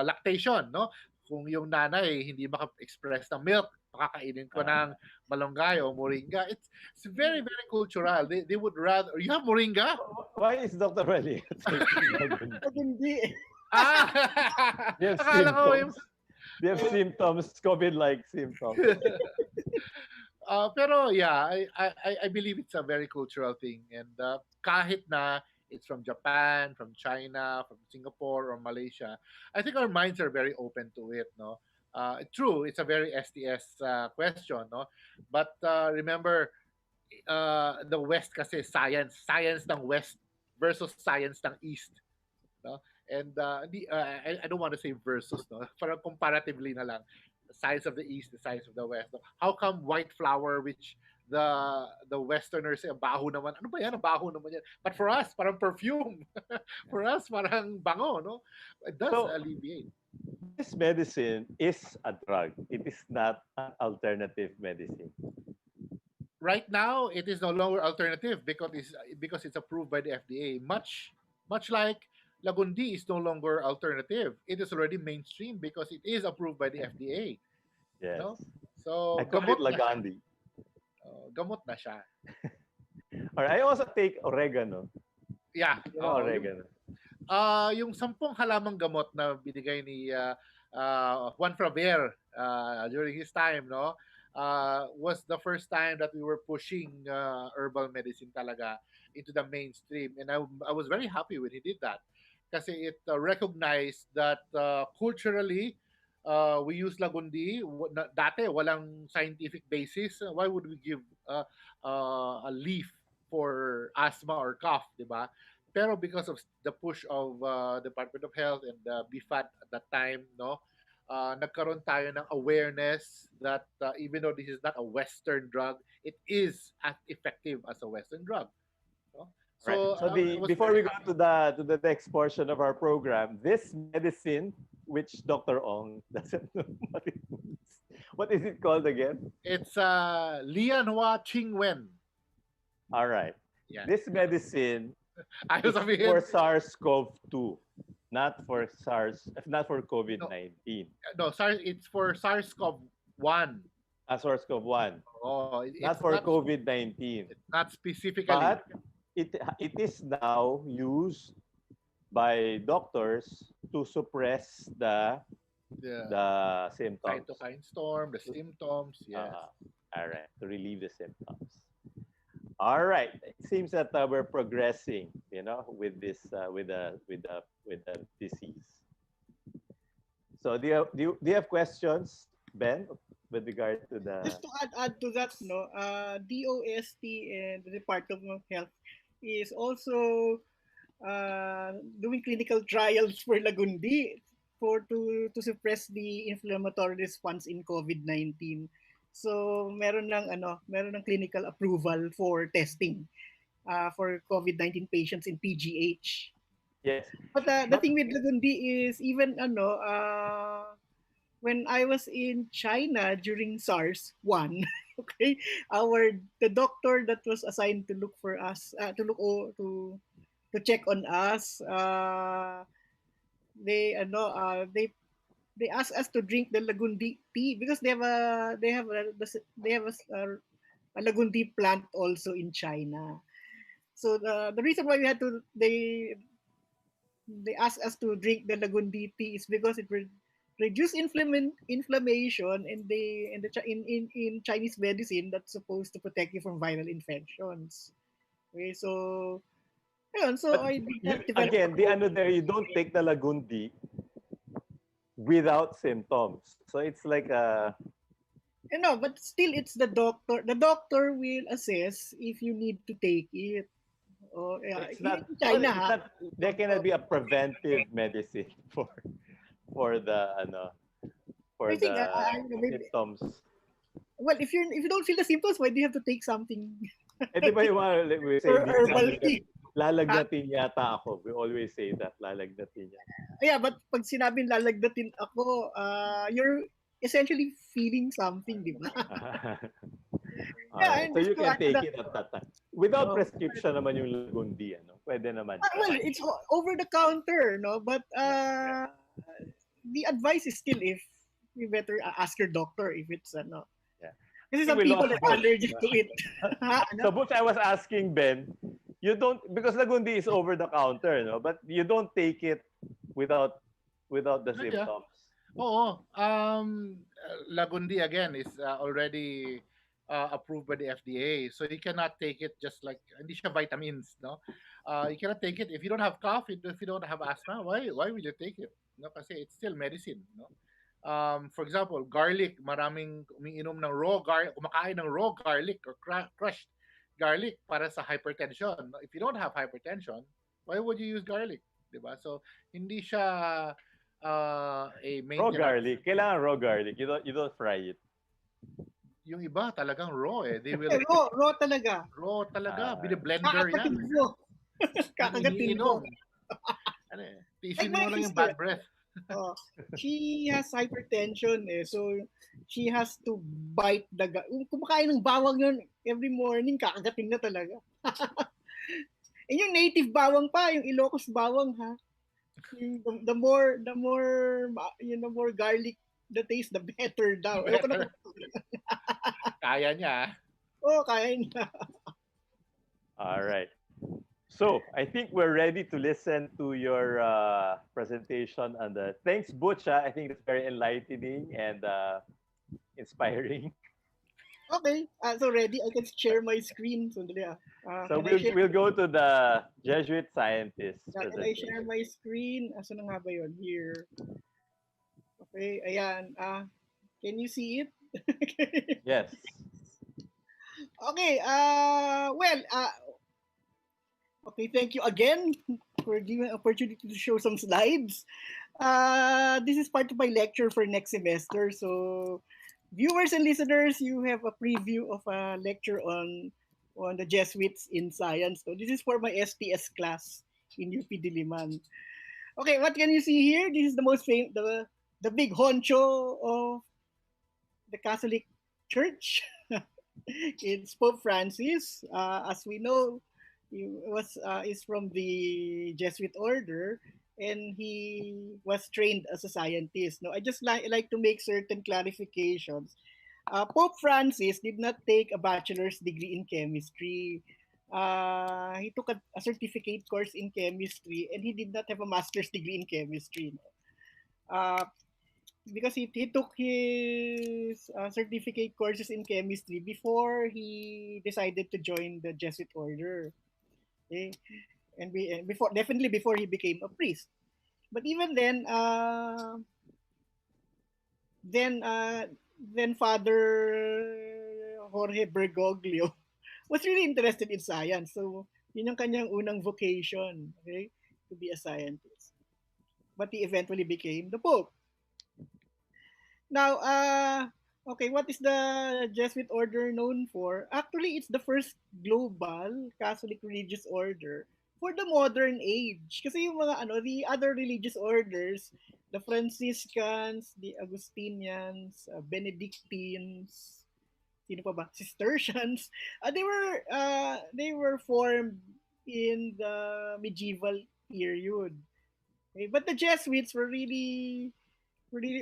Speaker 4: lactation, no? Kung yung nanay hindi maka-express ng milk, pakakainin ko ng malunggay o moringa. It's very, very cultural. They would rather... You have moringa?
Speaker 3: Why is Dr. Rally taking Lagundi?
Speaker 5: Pag hindi,
Speaker 4: Ah!
Speaker 3: They have
Speaker 4: Akala ko yung...
Speaker 3: symptoms. They have symptoms, COVID-like symptoms.
Speaker 4: Pero yeah, I believe it's a very cultural thing. And kahit na it's from Japan, from China, from Singapore or Malaysia, I think our minds are very open to it, no? True, it's a very STS question, no? But remember, the West kasi science ng West versus science ng East, no? And I don't want to say versus, no? Parang comparatively na lang, the science of the East, the science of the West. No? How come white flower, which the Westerners say, baho naman. Ano ba yan? Baho naman yan. But for us, parang perfume. For us, parang bango, no? It does
Speaker 3: So,
Speaker 4: alleviate.
Speaker 3: this medicine is a drug. It is not an alternative medicine.
Speaker 4: Right now, it is no longer alternative because it's approved by the FDA. Much like Lagundi is no longer alternative. It is already mainstream because it is approved by the FDA.
Speaker 3: Yes.
Speaker 4: No? So
Speaker 3: I call it
Speaker 4: gamot na siya.
Speaker 3: Or I also take oregano.
Speaker 4: Yeah.
Speaker 3: Yung
Speaker 4: Oo,
Speaker 3: oregano.
Speaker 4: yung 10 halamang gamot na binigay ni Juan Fraver during his time, no? Was the first time that we were pushing herbal medicine talaga into the mainstream. And I was very happy when he did that. Kasi it recognized that culturally, we use lagundi. Dati, walang scientific basis. Why would we give a leaf for asthma or cough, di ba? Pero because of the push of Department of Health and BFAT at that time, no, nagkaroon tayo ng awareness that even though this is not a Western drug, it is as effective as a Western drug. No?
Speaker 3: Right.
Speaker 4: So
Speaker 3: So
Speaker 4: I was
Speaker 3: before
Speaker 4: very
Speaker 3: we go
Speaker 4: happy.
Speaker 3: to the next portion of our program, this medicine, which Dr. Ong doesn't know what it means. What is it called again?
Speaker 4: It's Lianhua Qingwen.
Speaker 3: All right.
Speaker 4: Yeah.
Speaker 3: This medicine
Speaker 4: Ayaw
Speaker 3: is
Speaker 4: sabihin.
Speaker 3: for SARS-CoV-2, not for COVID-19.
Speaker 4: No, it's for SARS-CoV-1.
Speaker 3: SARS-CoV-1,
Speaker 4: Oh,
Speaker 3: not for COVID-19.
Speaker 4: It's not specifically.
Speaker 3: But it is now used by doctors to suppress the symptoms.
Speaker 4: Cytokine storm, the symptoms. Yes.
Speaker 3: All right, to relieve the symptoms. All right, it seems that we're progressing, with this with the disease. So do you have questions, Ben, with regard to the?
Speaker 5: Just to add to that, no, DOST and the Department of Health is also doing clinical trials for Lagundi to suppress the inflammatory response in COVID-19. So meron ng clinical approval for testing for COVID-19 patients in PGH.
Speaker 3: Yes.
Speaker 5: But the thing with Lagundi is even when I was in China during SARS-1, okay, the doctor that was assigned to look for us to check on us, they asked us to drink the Lagundi tea because they have a Lagundi plant also in China. So the reason why they asked us to drink the Lagundi tea is because it will reduce inflammation, and in Chinese medicine that's supposed to protect you from viral infections. Okay, so yun, so
Speaker 3: But
Speaker 5: I
Speaker 3: again, you don't take the Lagundi without symptoms. So it's like a
Speaker 5: but still it's the doctor. The doctor will assess if you need to take it. Oh, yeah.
Speaker 3: it's not,
Speaker 5: In China,
Speaker 3: it's not, there cannot be a preventive medicine for the
Speaker 5: I think, maybe-
Speaker 3: symptoms.
Speaker 5: well, if you don't feel the symptoms, why do you have to take something?
Speaker 3: Di ba yung mga, we say,
Speaker 5: Herbal tea.
Speaker 3: lalagnatin yata ako. We always say that, lalagnatin yata.
Speaker 5: Yeah, but pag sinabing lalagdatin ako, you're essentially feeling something, di ba?
Speaker 3: Alright,
Speaker 5: and
Speaker 3: so you
Speaker 5: just to
Speaker 3: can
Speaker 5: add to
Speaker 3: take
Speaker 5: that-
Speaker 3: it at that time. Without
Speaker 5: Oh.
Speaker 3: prescription naman yung Lagundi, Pwede naman.
Speaker 5: Well, it's over the counter, no? But the advice is still if you better ask your doctor if it's
Speaker 3: Yeah.
Speaker 5: Kasi some
Speaker 3: We
Speaker 5: people
Speaker 3: lost
Speaker 5: are allergic to it.
Speaker 3: So, Butch, I was asking Ben, you don't, because Lagundi is over the counter, but you don't take it without the
Speaker 4: Yeah.
Speaker 3: symptoms.
Speaker 4: Oo. Lagundi again is already approved by the FDA. So you cannot take it just like hindi siya vitamins, no? You cannot take it if you don't have cough, if you don't have asthma. Why would you take it? No, kasi it's still medicine, no? For example, garlic, maraming umiinom ng kumakain ng raw garlic or crushed garlic para sa hypertension. If you don't have hypertension, why would you use garlic? Diba? So hindi siya a
Speaker 3: Raw
Speaker 4: maintenance.
Speaker 3: garlic. Kailangan raw garlic. You don't fry it.
Speaker 4: Yung iba talagang raw eh. They will
Speaker 5: Raw talaga.
Speaker 4: raw talaga.
Speaker 3: Ah.
Speaker 4: Bine-blender
Speaker 5: Kakagatin
Speaker 4: yan.
Speaker 5: mo. Kakagatin mo.
Speaker 4: Iniinom. Ano eh. Tiisin
Speaker 5: Ay,
Speaker 4: mo lang
Speaker 5: my
Speaker 4: yung bad breath.
Speaker 5: Oh, she has hypertension so she has to bite kumakain ng bawang yun every morning, kakagatin na talaga. And yung native bawang pa, yung Ilocos bawang ha. The more garlic the taste, the better daw.
Speaker 4: Kaya niya.
Speaker 5: Oh, kaya niya.
Speaker 3: All right. So I think we're ready to listen to your presentation on the. Thanks, Butch. I think it's very enlightening and inspiring.
Speaker 5: Okay, so ready. I can share my screen. Sandali ah.
Speaker 3: So
Speaker 5: Can I share?
Speaker 3: we'll go to the Jesuit scientist
Speaker 5: Can I share
Speaker 3: presentation.
Speaker 5: my screen? Asa na nga ba yun? Here. Okay, ayan. Can you see it?
Speaker 3: Yes.
Speaker 5: Okay, okay, thank you again for giving an opportunity to show some slides. This is part of my lecture for next semester. So, viewers and listeners, you have a preview of a lecture on the Jesuits in science. So, this is for my STS class in UP Diliman. Okay, what can you see here? This is the most famous, the big honcho of the Catholic Church. It's Pope Francis. As we know, he is from the Jesuit order, and he was trained as a scientist. No, I just like to make certain clarifications. Pope Francis did not take a bachelor's degree in chemistry. He took a certificate course in chemistry, and he did not have a master's degree in chemistry. No? Because he took his certificate courses in chemistry before he decided to join the Jesuit order. Okay? And before, definitely before he became a priest. But even then Father Jorge Bergoglio was really interested in science. So, yun yung kanyang unang vocation, okay, to be a scientist. But he eventually became the Pope. Now, okay, what is the Jesuit order known for? Actually, it's the first global Catholic religious order for the modern age. Kasi yung mga the other religious orders, the Franciscans, the Augustinians, Benedictines, sino pa ba? Cistercians, they were formed in the medieval period. Okay? But the Jesuits were really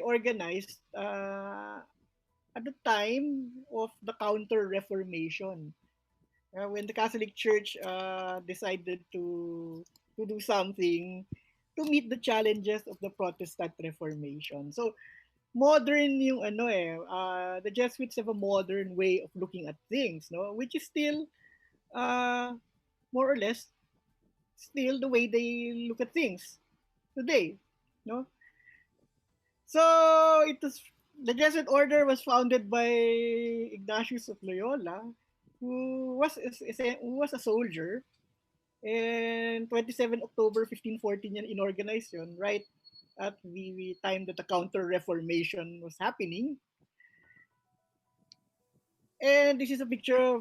Speaker 5: organized at the time of the Counter Reformation, when the Catholic Church decided to do something to meet the challenges of the Protestant Reformation. So modern yung the Jesuits have a modern way of looking at things, no, which is still more or less still the way they look at things today, no. So the Jesuit order was founded by Ignatius of Loyola, who was a soldier. And 27 October 1514 yan inorganized yun, right at the time that the Counter-Reformation was happening. And this is a picture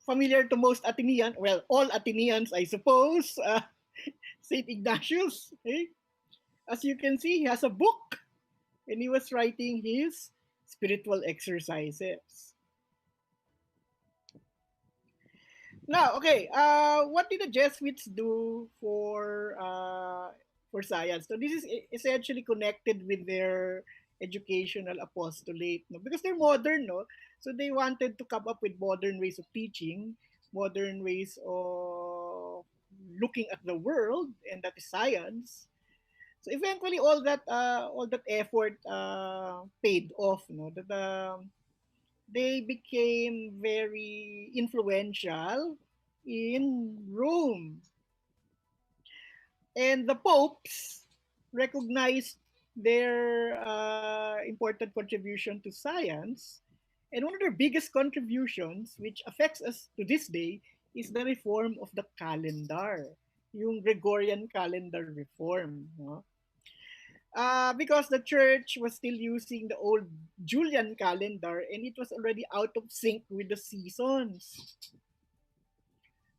Speaker 5: familiar to most Athenians, well, all Athenians, I suppose, St. Ignatius. Okay? As you can see, he has a book, and he was writing his spiritual exercises. Now, okay, what did the Jesuits do for science? So this is essentially connected with their educational apostolate, no? Because they're modern, no? So they wanted to come up with modern ways of teaching, modern ways of looking at the world, and that is science. So eventually, all that effort paid off. No, that they became very influential in Rome, and the popes recognized their important contribution to science. And one of their biggest contributions, which affects us to this day, is the reform of the calendar, yung Gregorian calendar reform. No? Because the church was still using the old Julian calendar, and it was already out of sync with the seasons.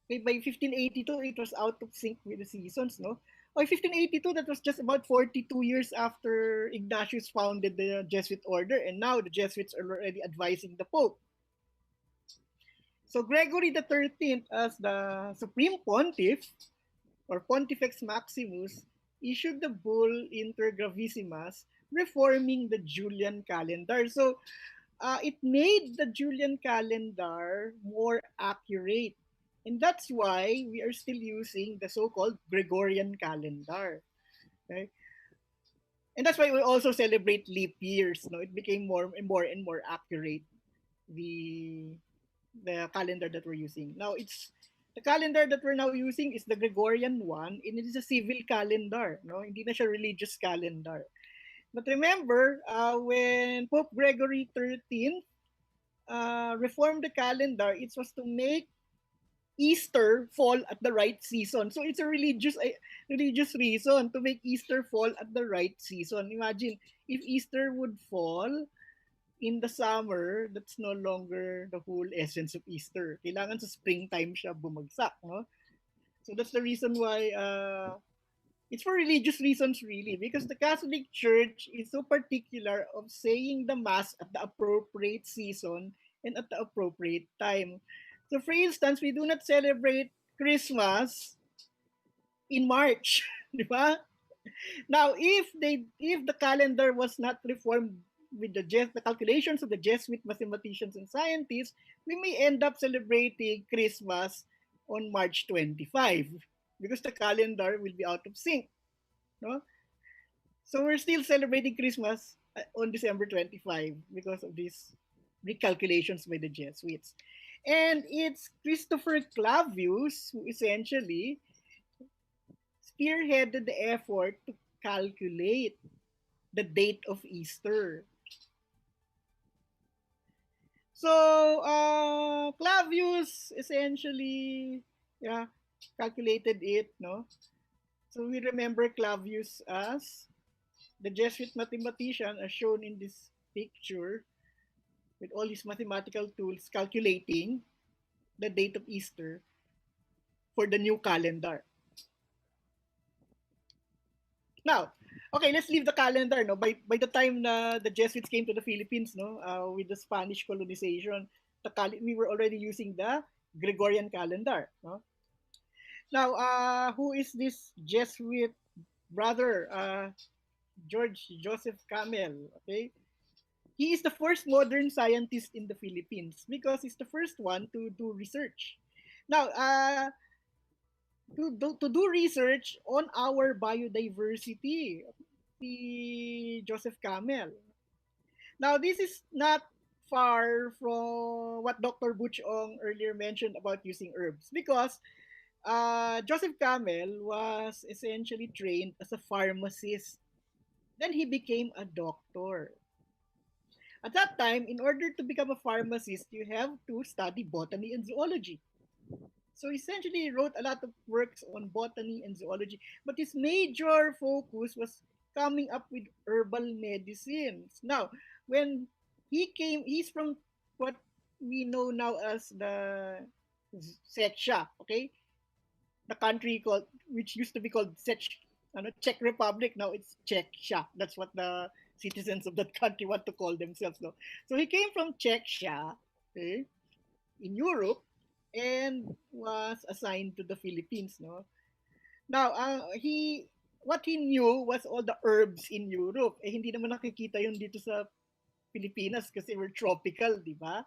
Speaker 5: Okay, by 1582, it was out of sync with the seasons, no? By 1582, that was just about 42 years after Ignatius founded the Jesuit order, and now the Jesuits are already advising the Pope. So Gregory the 13th, as the Supreme Pontiff, or Pontifex Maximus, issued the bull Inter Gravissimas, reforming the Julian calendar. So it made the Julian calendar more accurate And that's why we are still using the so-called Gregorian calendar. Okay? And that's why we also celebrate leap years. No, it became more accurate, the the calendar that we're using. Now it's the calendar that we're now using is the Gregorian one, and it is a civil calendar. No, hindi na siya religious calendar. But remember, when Pope Gregory XIII reformed the calendar, it was to make Easter fall at the right season. So it's a religious reason to make Easter fall at the right season. Imagine if Easter would fall in the summer, that's no longer the whole essence of Easter. Kailangan sa springtime siya bumagsak, no? So that's the reason why it's for religious reasons really, because the Catholic Church is so particular of saying the Mass at the appropriate season and at the appropriate time. So for instance, we do not celebrate Christmas in March, di ba? Now, if the calendar was not reformed with the calculations of the Jesuit mathematicians and scientists, we may end up celebrating Christmas on March 25 because the calendar will be out of sync. No? So we're still celebrating Christmas on December 25 because of these recalculations by the Jesuits. And it's Christopher Clavius who essentially spearheaded the effort to calculate the date of Easter. So Clavius essentially calculated it, no? So we remember Clavius as the Jesuit mathematician as shown in this picture with all his mathematical tools calculating the date of Easter for the new calendar. Now, okay, let's leave the calendar. No, by the time the Jesuits came to the Philippines, no, with the Spanish colonization, we were already using the Gregorian calendar. No? Now, who is this Jesuit brother? George Joseph Camel. Okay, he is the first modern scientist in the Philippines because he's the first one to do research. Now, to do research on our biodiversity, the Joseph Camel. Now, this is not far from what Dr. Butchong earlier mentioned about using herbs because Joseph Camel was essentially trained as a pharmacist. Then he became a doctor. At that time, in order to become a pharmacist, you have to study botany and zoology. So essentially, he wrote a lot of works on botany and zoology, but his major focus was coming up with herbal medicines. Now, when he's from what we know now as the Czechia, okay? The country which used to be called Czech Republic, now it's Czechia. That's what the citizens of that country want to call themselves. No? So he came from Czechia, okay, in Europe, and was assigned to the Philippines. No, now what he knew was all the herbs in Europe. Hindi naman nakikita yun dito sa Pilipinas kasi we're tropical, di ba?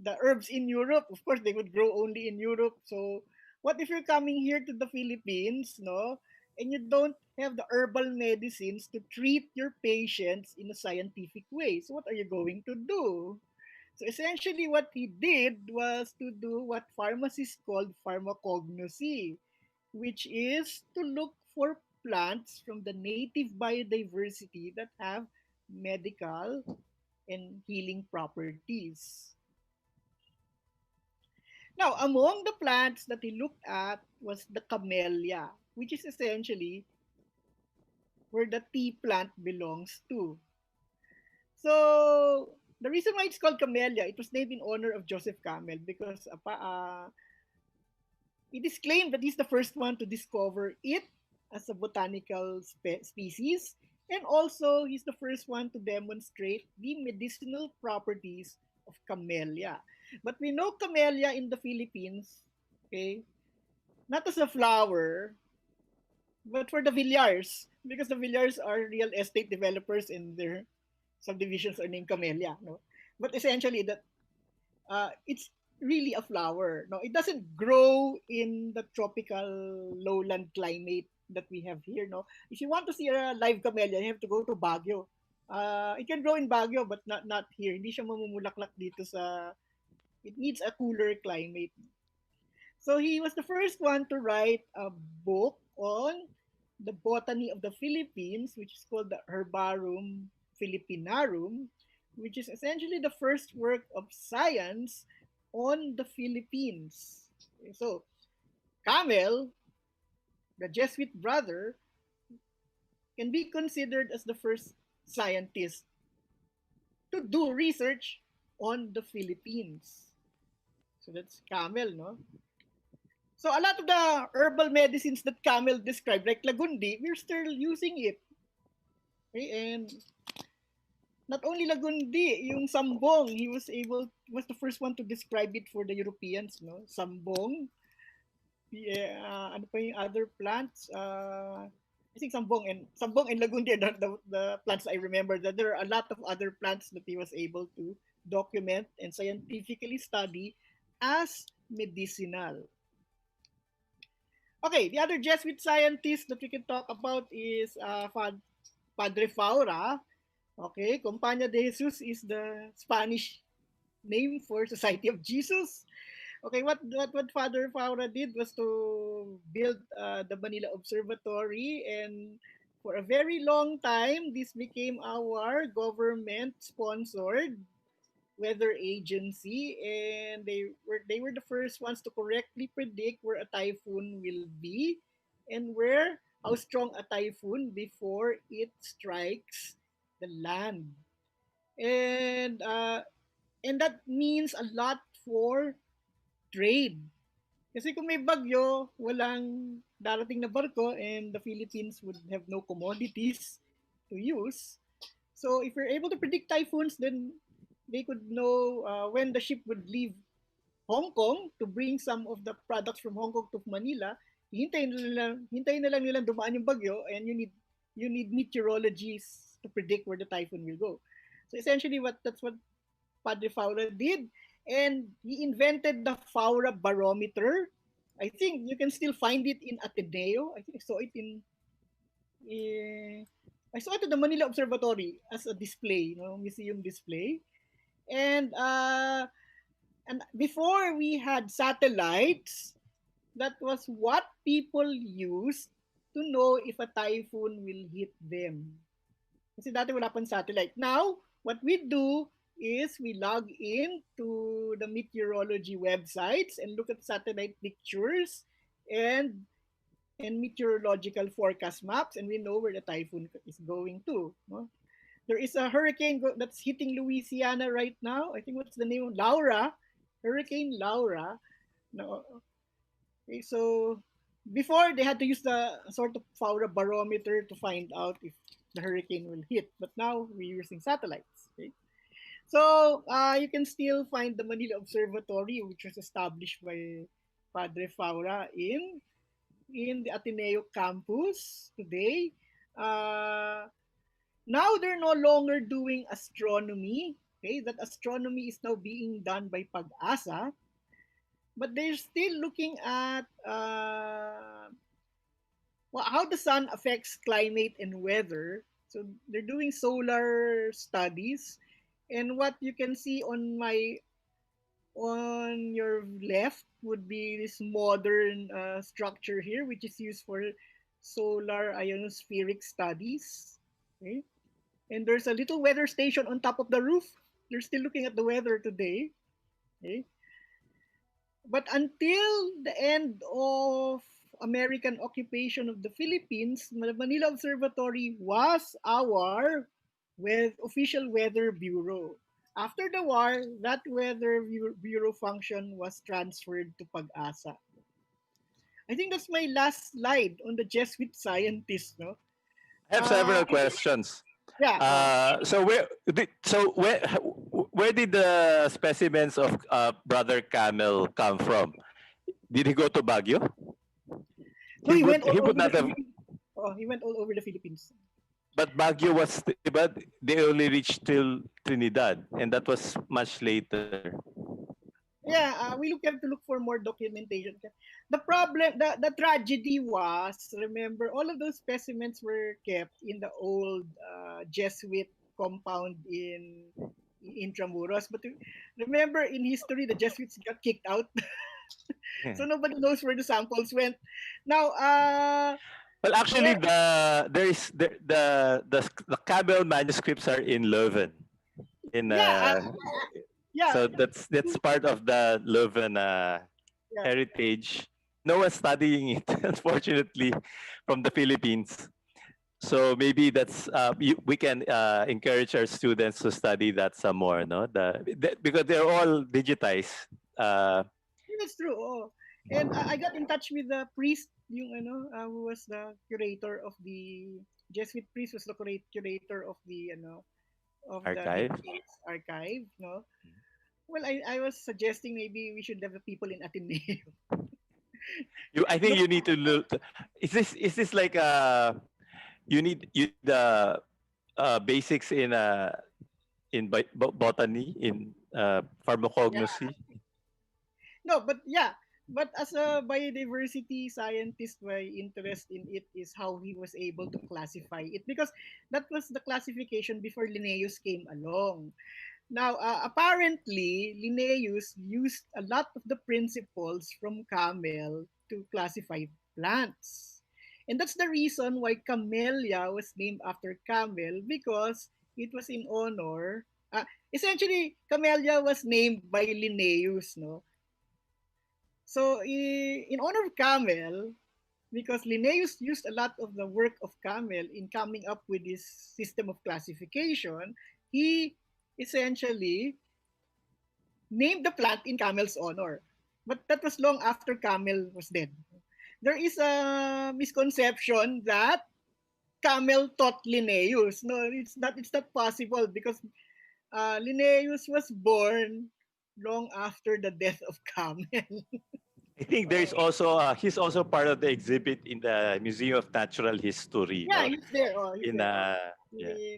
Speaker 5: The herbs in Europe, of course, they would grow only in Europe. So, what if you're coming here to the Philippines, no? And you don't have the herbal medicines to treat your patients in a scientific way. So what are you going to do? So essentially what he did was to do what pharmacists called pharmacognosy, which is to look for plants from the native biodiversity that have medical and healing properties. Now, among the plants that he looked at was the camellia, which is essentially where the tea plant belongs to. So, the reason why it's called camellia, it was named in honor of Joseph Camel because it is claimed that he's the first one to discover it as a botanical species, and also he's the first one to demonstrate the medicinal properties of camellia. But we know camellia in the Philippines, okay, not as a flower, but for the Villars, because the Villars are real estate developers and their subdivisions are named camellia. No? But essentially, that it's really a flower. No, it doesn't grow in the tropical lowland climate that we have here. No, if you want to see a live camellia, you have to go to Baguio. It can grow in Baguio, but not here. Hindi siya mamumulaklak dito sa. It needs a cooler climate. So he was the first one to write a book on the botany of the Philippines, which is called the Herbarum Philippinarum, which is essentially the first work of science on the Philippines. So, Camel, the Jesuit brother, can be considered as the first scientist to do research on the Philippines. So that's Camel, no? So a lot of the herbal medicines that Camel described, like Lagundi, we're still using it. Okay? And not only Lagundi, yung Sambong, he was the first one to describe it for the Europeans, no? Sambong. Yeah, ano pa yung other plants? I think Sambong and Lagundi are the plants I remember. That there are a lot of other plants that he was able to document and scientifically study as medicinal. Okay, the other Jesuit scientist that we can talk about is Padre Faura. Okay, Compañía de Jesus is the Spanish name for Society of Jesus. Okay, what Father Faura did was to build the Manila Observatory, and for a very long time, this became our government-sponsored weather agency, and they were the first ones to correctly predict where a typhoon will be and how strong a typhoon before it strikes the land, and that means a lot for trade. Kasi kung may bagyo, walang darating na barko, and the Philippines would have no commodities to use. So if you're able to predict typhoons, then they could know when the ship would leave Hong Kong to bring some of the products from Hong Kong to Manila. Hintayin na lang nilang dumaan yung bagyo, and you need meteorologists to predict where the typhoon will go. So essentially, that's what Padre Faura did, and he invented the Faura barometer. I think you can still find it in Ateneo. I think I saw it at the Manila Observatory as a display, museum display. And before we had satellites, that was what people used to know if a typhoon will hit them. Kasi dati wala pang satellite. Now, what we do is we log in to the meteorology websites and look at satellite pictures and meteorological forecast maps, and we know where the typhoon is going to. No? There is a hurricane that's hitting Louisiana right now. I think what's the name? Laura. Hurricane Laura. No. Okay, so before they had to use the sort of Faura barometer to find out if the hurricane will hit. But now we're using satellites. Okay? So you can still find the Manila Observatory, which was established by Padre Faura in the Ateneo campus today. Now they're no longer doing astronomy. Okay, that astronomy is now being done by Pag-asa, but they're still looking at how the sun affects climate and weather. So they're doing solar studies, and what you can see on your left would be this modern structure here, which is used for solar ionospheric studies. Okay? And there's a little weather station on top of the roof. They're still looking at the weather today. Okay? But until the end of American occupation of the Philippines, the Manila Observatory was our official weather bureau. After the war, that weather bureau function was transferred to Pag-asa. I think that's my last slide on the Jesuit scientists, no?
Speaker 3: I have several questions.
Speaker 5: Yeah.
Speaker 3: So where did the specimens of Brother Camel come from? Did he go to Baguio?
Speaker 5: No, he went
Speaker 3: all
Speaker 5: over the Philippines.
Speaker 3: But Baguio was, but they only reached till Trinidad, and that was much later.
Speaker 5: Yeah, we have to look for more documentation. The tragedy was, remember, all of those specimens were kept in the old Jesuit compound in Intramuros. But remember, in history, the Jesuits got kicked out, so nobody knows where the samples went. Now,
Speaker 3: Well, actually,
Speaker 5: there,
Speaker 3: there is the Campbell manuscripts are in Leuven. In
Speaker 5: yeah, yeah,
Speaker 3: So that's part of the Leuven
Speaker 5: yeah.
Speaker 3: heritage. No one's studying it, unfortunately, from the Philippines. So maybe we can encourage our students to study that some more, no? Because they're all digitized.
Speaker 5: That's true. Oh. And I got in touch with the priest, yung who was the curator of the Jesuit priest was the curator of the of the
Speaker 3: Archive.
Speaker 5: heritage archive. No, well, I was suggesting maybe we should have the people in Ateneo.
Speaker 3: I think
Speaker 5: Look,
Speaker 3: you need to look. Is this like you the basics in botany, in
Speaker 5: yeah,
Speaker 3: pharmacognosy?
Speaker 5: no, but yeah, but as a biodiversity scientist, my interest in it is how he was able to classify it because that was the classification before Linnaeus came along. Now, apparently, Linnaeus used a lot of the principles from camel to classify plants. And that's the reason why camellia was named after camel because it was in honor. Essentially, camellia was named by Linnaeus, no? So, in honor of camel, because Linnaeus used a lot of the work of camel in coming up with this system of classification, he essentially named the plant in Camel's honor. But that was long after Camel was dead. There is a misconception that Camel taught Linnaeus. No, it's not possible because Linnaeus was born long after the death of Camel.
Speaker 3: I think there's also he's also part of the exhibit in the Museum of Natural History,
Speaker 5: Yeah,
Speaker 3: no?
Speaker 5: he's there. Oh, he's
Speaker 3: In
Speaker 5: there. Oh.
Speaker 3: yeah.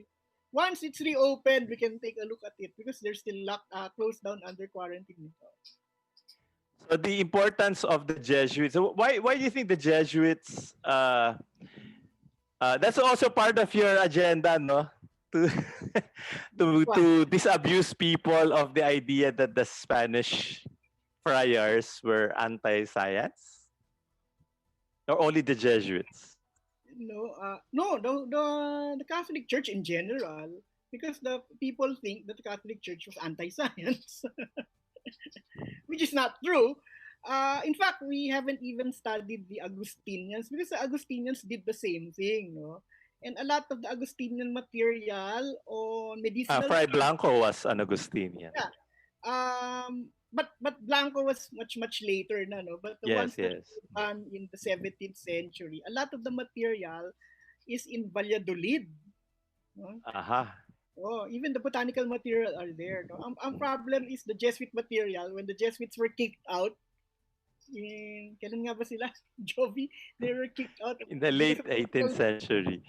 Speaker 5: Once it's reopened, we can take a look at it because they're still closed down under quarantine.
Speaker 3: So the importance of the Jesuits. So why do you think the Jesuits? That's also part of your agenda, no? To to disabuse people of the idea that the Spanish friars were anti-science, or only the Jesuits.
Speaker 5: No, the Catholic Church in general, because the people think that the Catholic Church was anti-science, which is not true. In fact, we haven't even studied the Augustinians because the Augustinians did the same thing, no? And a lot of the Augustinian material on medicinal,
Speaker 3: Fray Blanco was an Augustinian.
Speaker 5: yeah. But Blanco was much later na, no? But the ones
Speaker 3: Yes,
Speaker 5: that
Speaker 3: yes.
Speaker 5: were done in the 17th century, a lot of the material is in Valladolid. No?
Speaker 3: Aha.
Speaker 5: Oh, even the botanical material are there. No? Ang problem is the Jesuit material. When the Jesuits were kicked out, kailan nga ba sila? Jovi? They were kicked out.
Speaker 3: In the late 18th century.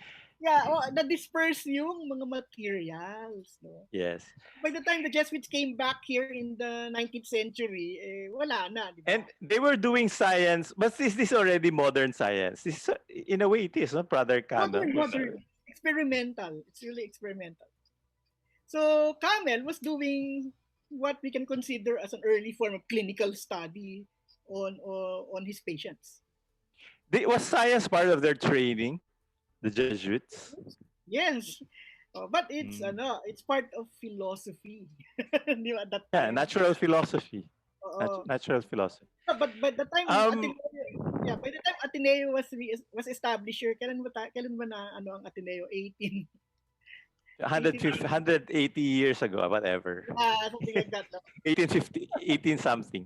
Speaker 5: Yeah, na-disperse yung mga materials. No?
Speaker 3: Yes.
Speaker 5: By the time the Jesuits came back here in the 19th century, wala na. Di ba?
Speaker 3: And they were doing science, but is this already modern science? This is, in a way, it is, no, Brother Campbell?
Speaker 5: Modern. Experimental. It's really experimental. So Camel was doing what we can consider as an early form of clinical study on his patients.
Speaker 3: Was science part of their training, the Jesuits?
Speaker 5: Yes. But it's it's part of philosophy. Di ba, that
Speaker 3: Yeah,
Speaker 5: time?
Speaker 3: natural philosophy.
Speaker 5: Oo.
Speaker 3: Natural philosophy.
Speaker 5: But by the time by the time Ateneo was established here, kailan ba na ang Ateneo?
Speaker 3: 150, 180 years ago, whatever.
Speaker 5: Something like that. No?
Speaker 3: 1850, 18 something.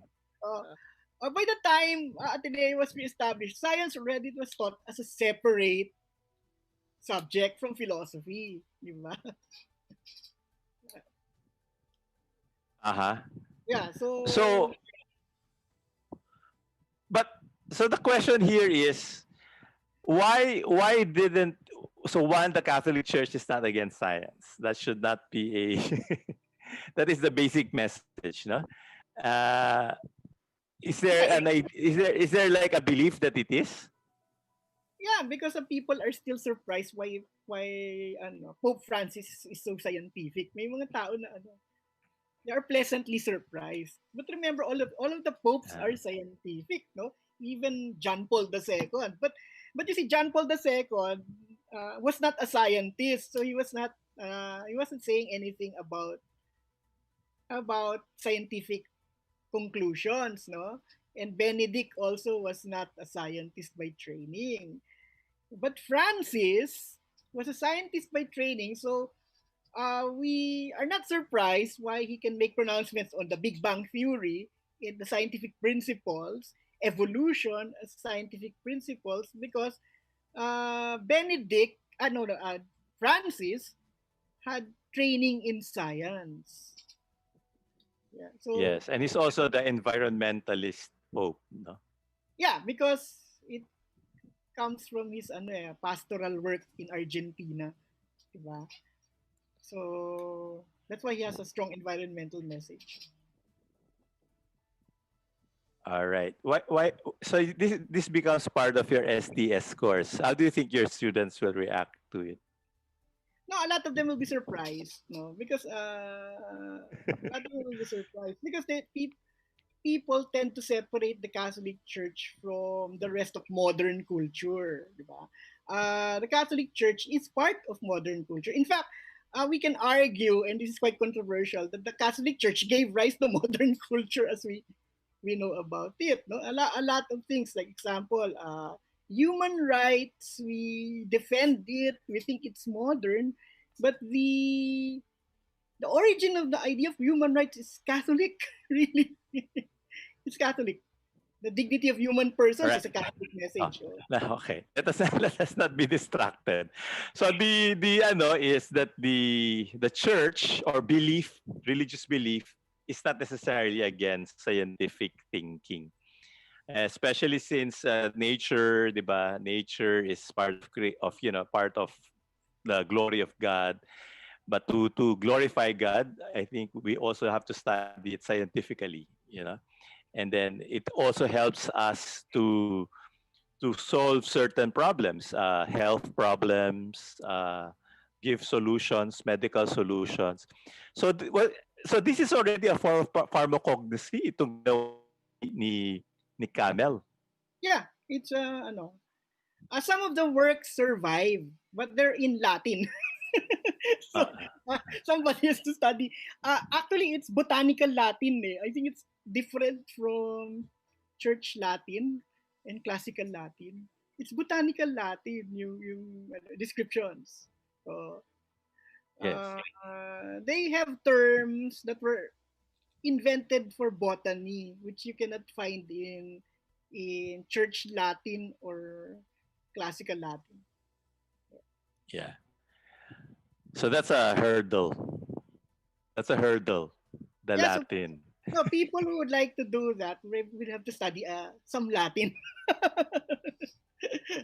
Speaker 5: By the time Ateneo was re-established, science already was taught as a separate subject from philosophy. Di ba?
Speaker 3: Uh-huh.
Speaker 5: Yeah,
Speaker 3: So the question here is why didn't, so one, the Catholic Church is not against science. That should not be a that is the basic message, no? Uh, is there
Speaker 5: Yeah,
Speaker 3: is there like a belief that it is?
Speaker 5: yeah, because some people are still surprised why Pope Francis is so scientific. May mga tao na they are pleasantly surprised. But remember, all of the popes
Speaker 3: Uh,
Speaker 5: are scientific, no? Even John Paul II. But you see, John Paul II was not a scientist, so he wasn't saying anything about scientific conclusions, no? And Benedict also was not a scientist by training. But Francis was a scientist by training, so we are not surprised why he can make pronouncements on the Big Bang Theory in the scientific principles, evolution as scientific principles, because Francis had training in science. Yeah, so
Speaker 3: yes, and he's also the environmentalist pope, no?
Speaker 5: yeah, because it comes from his pastoral work in Argentina, diba? So that's why he has a strong environmental message.
Speaker 3: All right. Why so this becomes part of your STS course. How do you think your students will react to it?
Speaker 5: No, a lot of them will be surprised, no, because a lot of them will be surprised because people tend to separate the Catholic Church from the rest of modern culture, di ba? The Catholic Church is part of modern culture. In fact, we can argue, and this is quite controversial, that the Catholic Church gave rise to modern culture as we know about it. No, a lot of things. Like example, human rights. We defend it. We think it's modern, but the origin of the idea of human rights is Catholic. Really, it's Catholic. The dignity of human
Speaker 3: All
Speaker 5: persons
Speaker 3: right.
Speaker 5: is a Catholic
Speaker 3: Oh,
Speaker 5: message. Oh.
Speaker 3: okay. Let us not be distracted. So the ano is that the church or belief, religious belief, is not necessarily against scientific thinking. Especially since nature, 'di ba? Nature is part of part of the glory of God. But to glorify God, I think we also have to study it scientifically. And then it also helps us to solve certain problems, health problems, give solutions, medical solutions. So so this is already a form of pharmacognosy itong ginawa ni ni Camel.
Speaker 5: Yeah, it's some of the works survive, but they're in Latin. So
Speaker 3: Uh,
Speaker 5: somebody has to study. Actually, it's botanical Latin. I think it's different from Church Latin and classical Latin. It's botanical Latin, yung descriptions. So,
Speaker 3: yes.
Speaker 5: they have terms that were invented for botany, which you cannot find in Church Latin or classical Latin.
Speaker 3: Yeah. So that's a hurdle. That's a hurdle. The
Speaker 5: Yeah, so
Speaker 3: Latin.
Speaker 5: no, people who would like to do that will have to study some Latin.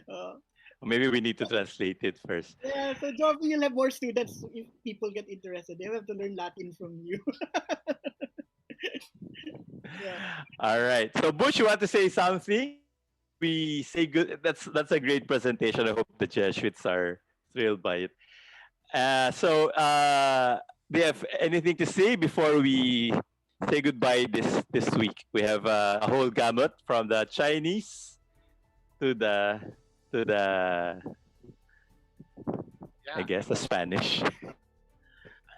Speaker 5: uh,
Speaker 3: Maybe we need to translate it first.
Speaker 5: yeah, so Jovi, you'll have more students if people get interested. They have to learn Latin from you. Yeah.
Speaker 3: All right. So Bush, you want to say something? We say good. That's a great presentation. I hope the Jesuits are thrilled by it. Do you have anything to say before we say goodbye this week? We have a whole gamut from the Chinese to the I
Speaker 4: Yeah.
Speaker 3: guess the Spanish.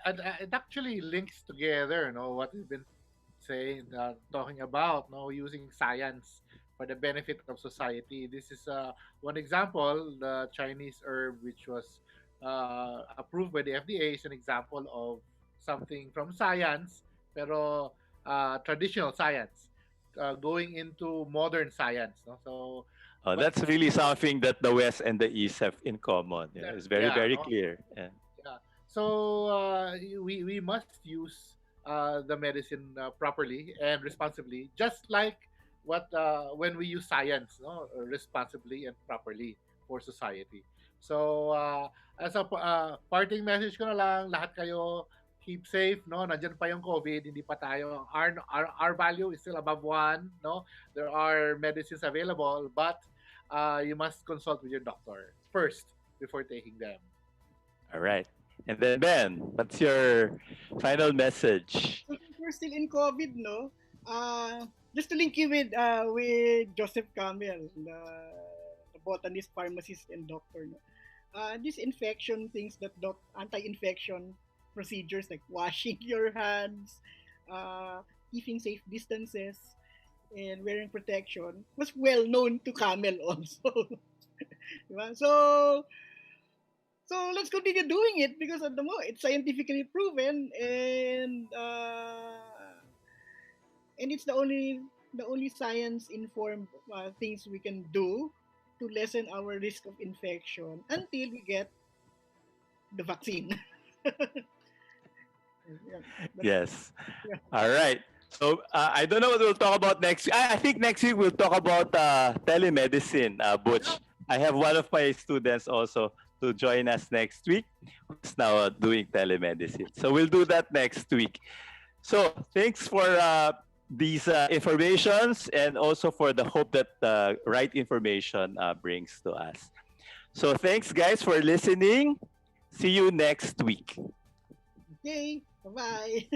Speaker 4: And it actually links together, what we've been saying, talking about, using science for the benefit of society. This is one example. The Chinese herb, which was approved by the FDA, is an example of something from science, pero traditional science, going into modern science. No? So,
Speaker 3: Oh,
Speaker 4: but
Speaker 3: that's really something that the West and the East have in common. It's very,
Speaker 4: yeah,
Speaker 3: very
Speaker 4: no?
Speaker 3: clear. Yeah.
Speaker 4: Yeah. So we must use the medicine properly and responsibly, just like what when we use science, no, responsibly and properly for society. So as a parting message ko na lang, lahat kayo keep safe, no? Nandiyan pa yung COVID, hindi pa tayo. Our value is still above 1, no? There are medicines available, but you must consult with your doctor first before taking them.
Speaker 3: All right. And then Ben, what's your final message?
Speaker 5: So since we're still in COVID, no? Just to link you with Joseph Campbell, the botanist, pharmacist, and doctor. No? These infection things that anti-infection procedures like washing your hands, keeping safe distances, and wearing protection was well known to Camel also. Diba? So let's continue doing it because at the moment it's scientifically proven and it's the only science informed things we can do to lessen our risk of infection until we get the vaccine. Yeah,
Speaker 3: Yes.
Speaker 5: Yeah.
Speaker 3: All right. So I don't know what we'll talk about next week. I think next week we'll talk about telemedicine, Butch. I have one of my students also to join us next week who's now doing telemedicine. So we'll do that next week. So thanks for these informations and also for the hope that the right information brings to us. So thanks guys for listening. See you next week.
Speaker 5: Okay, bye-bye.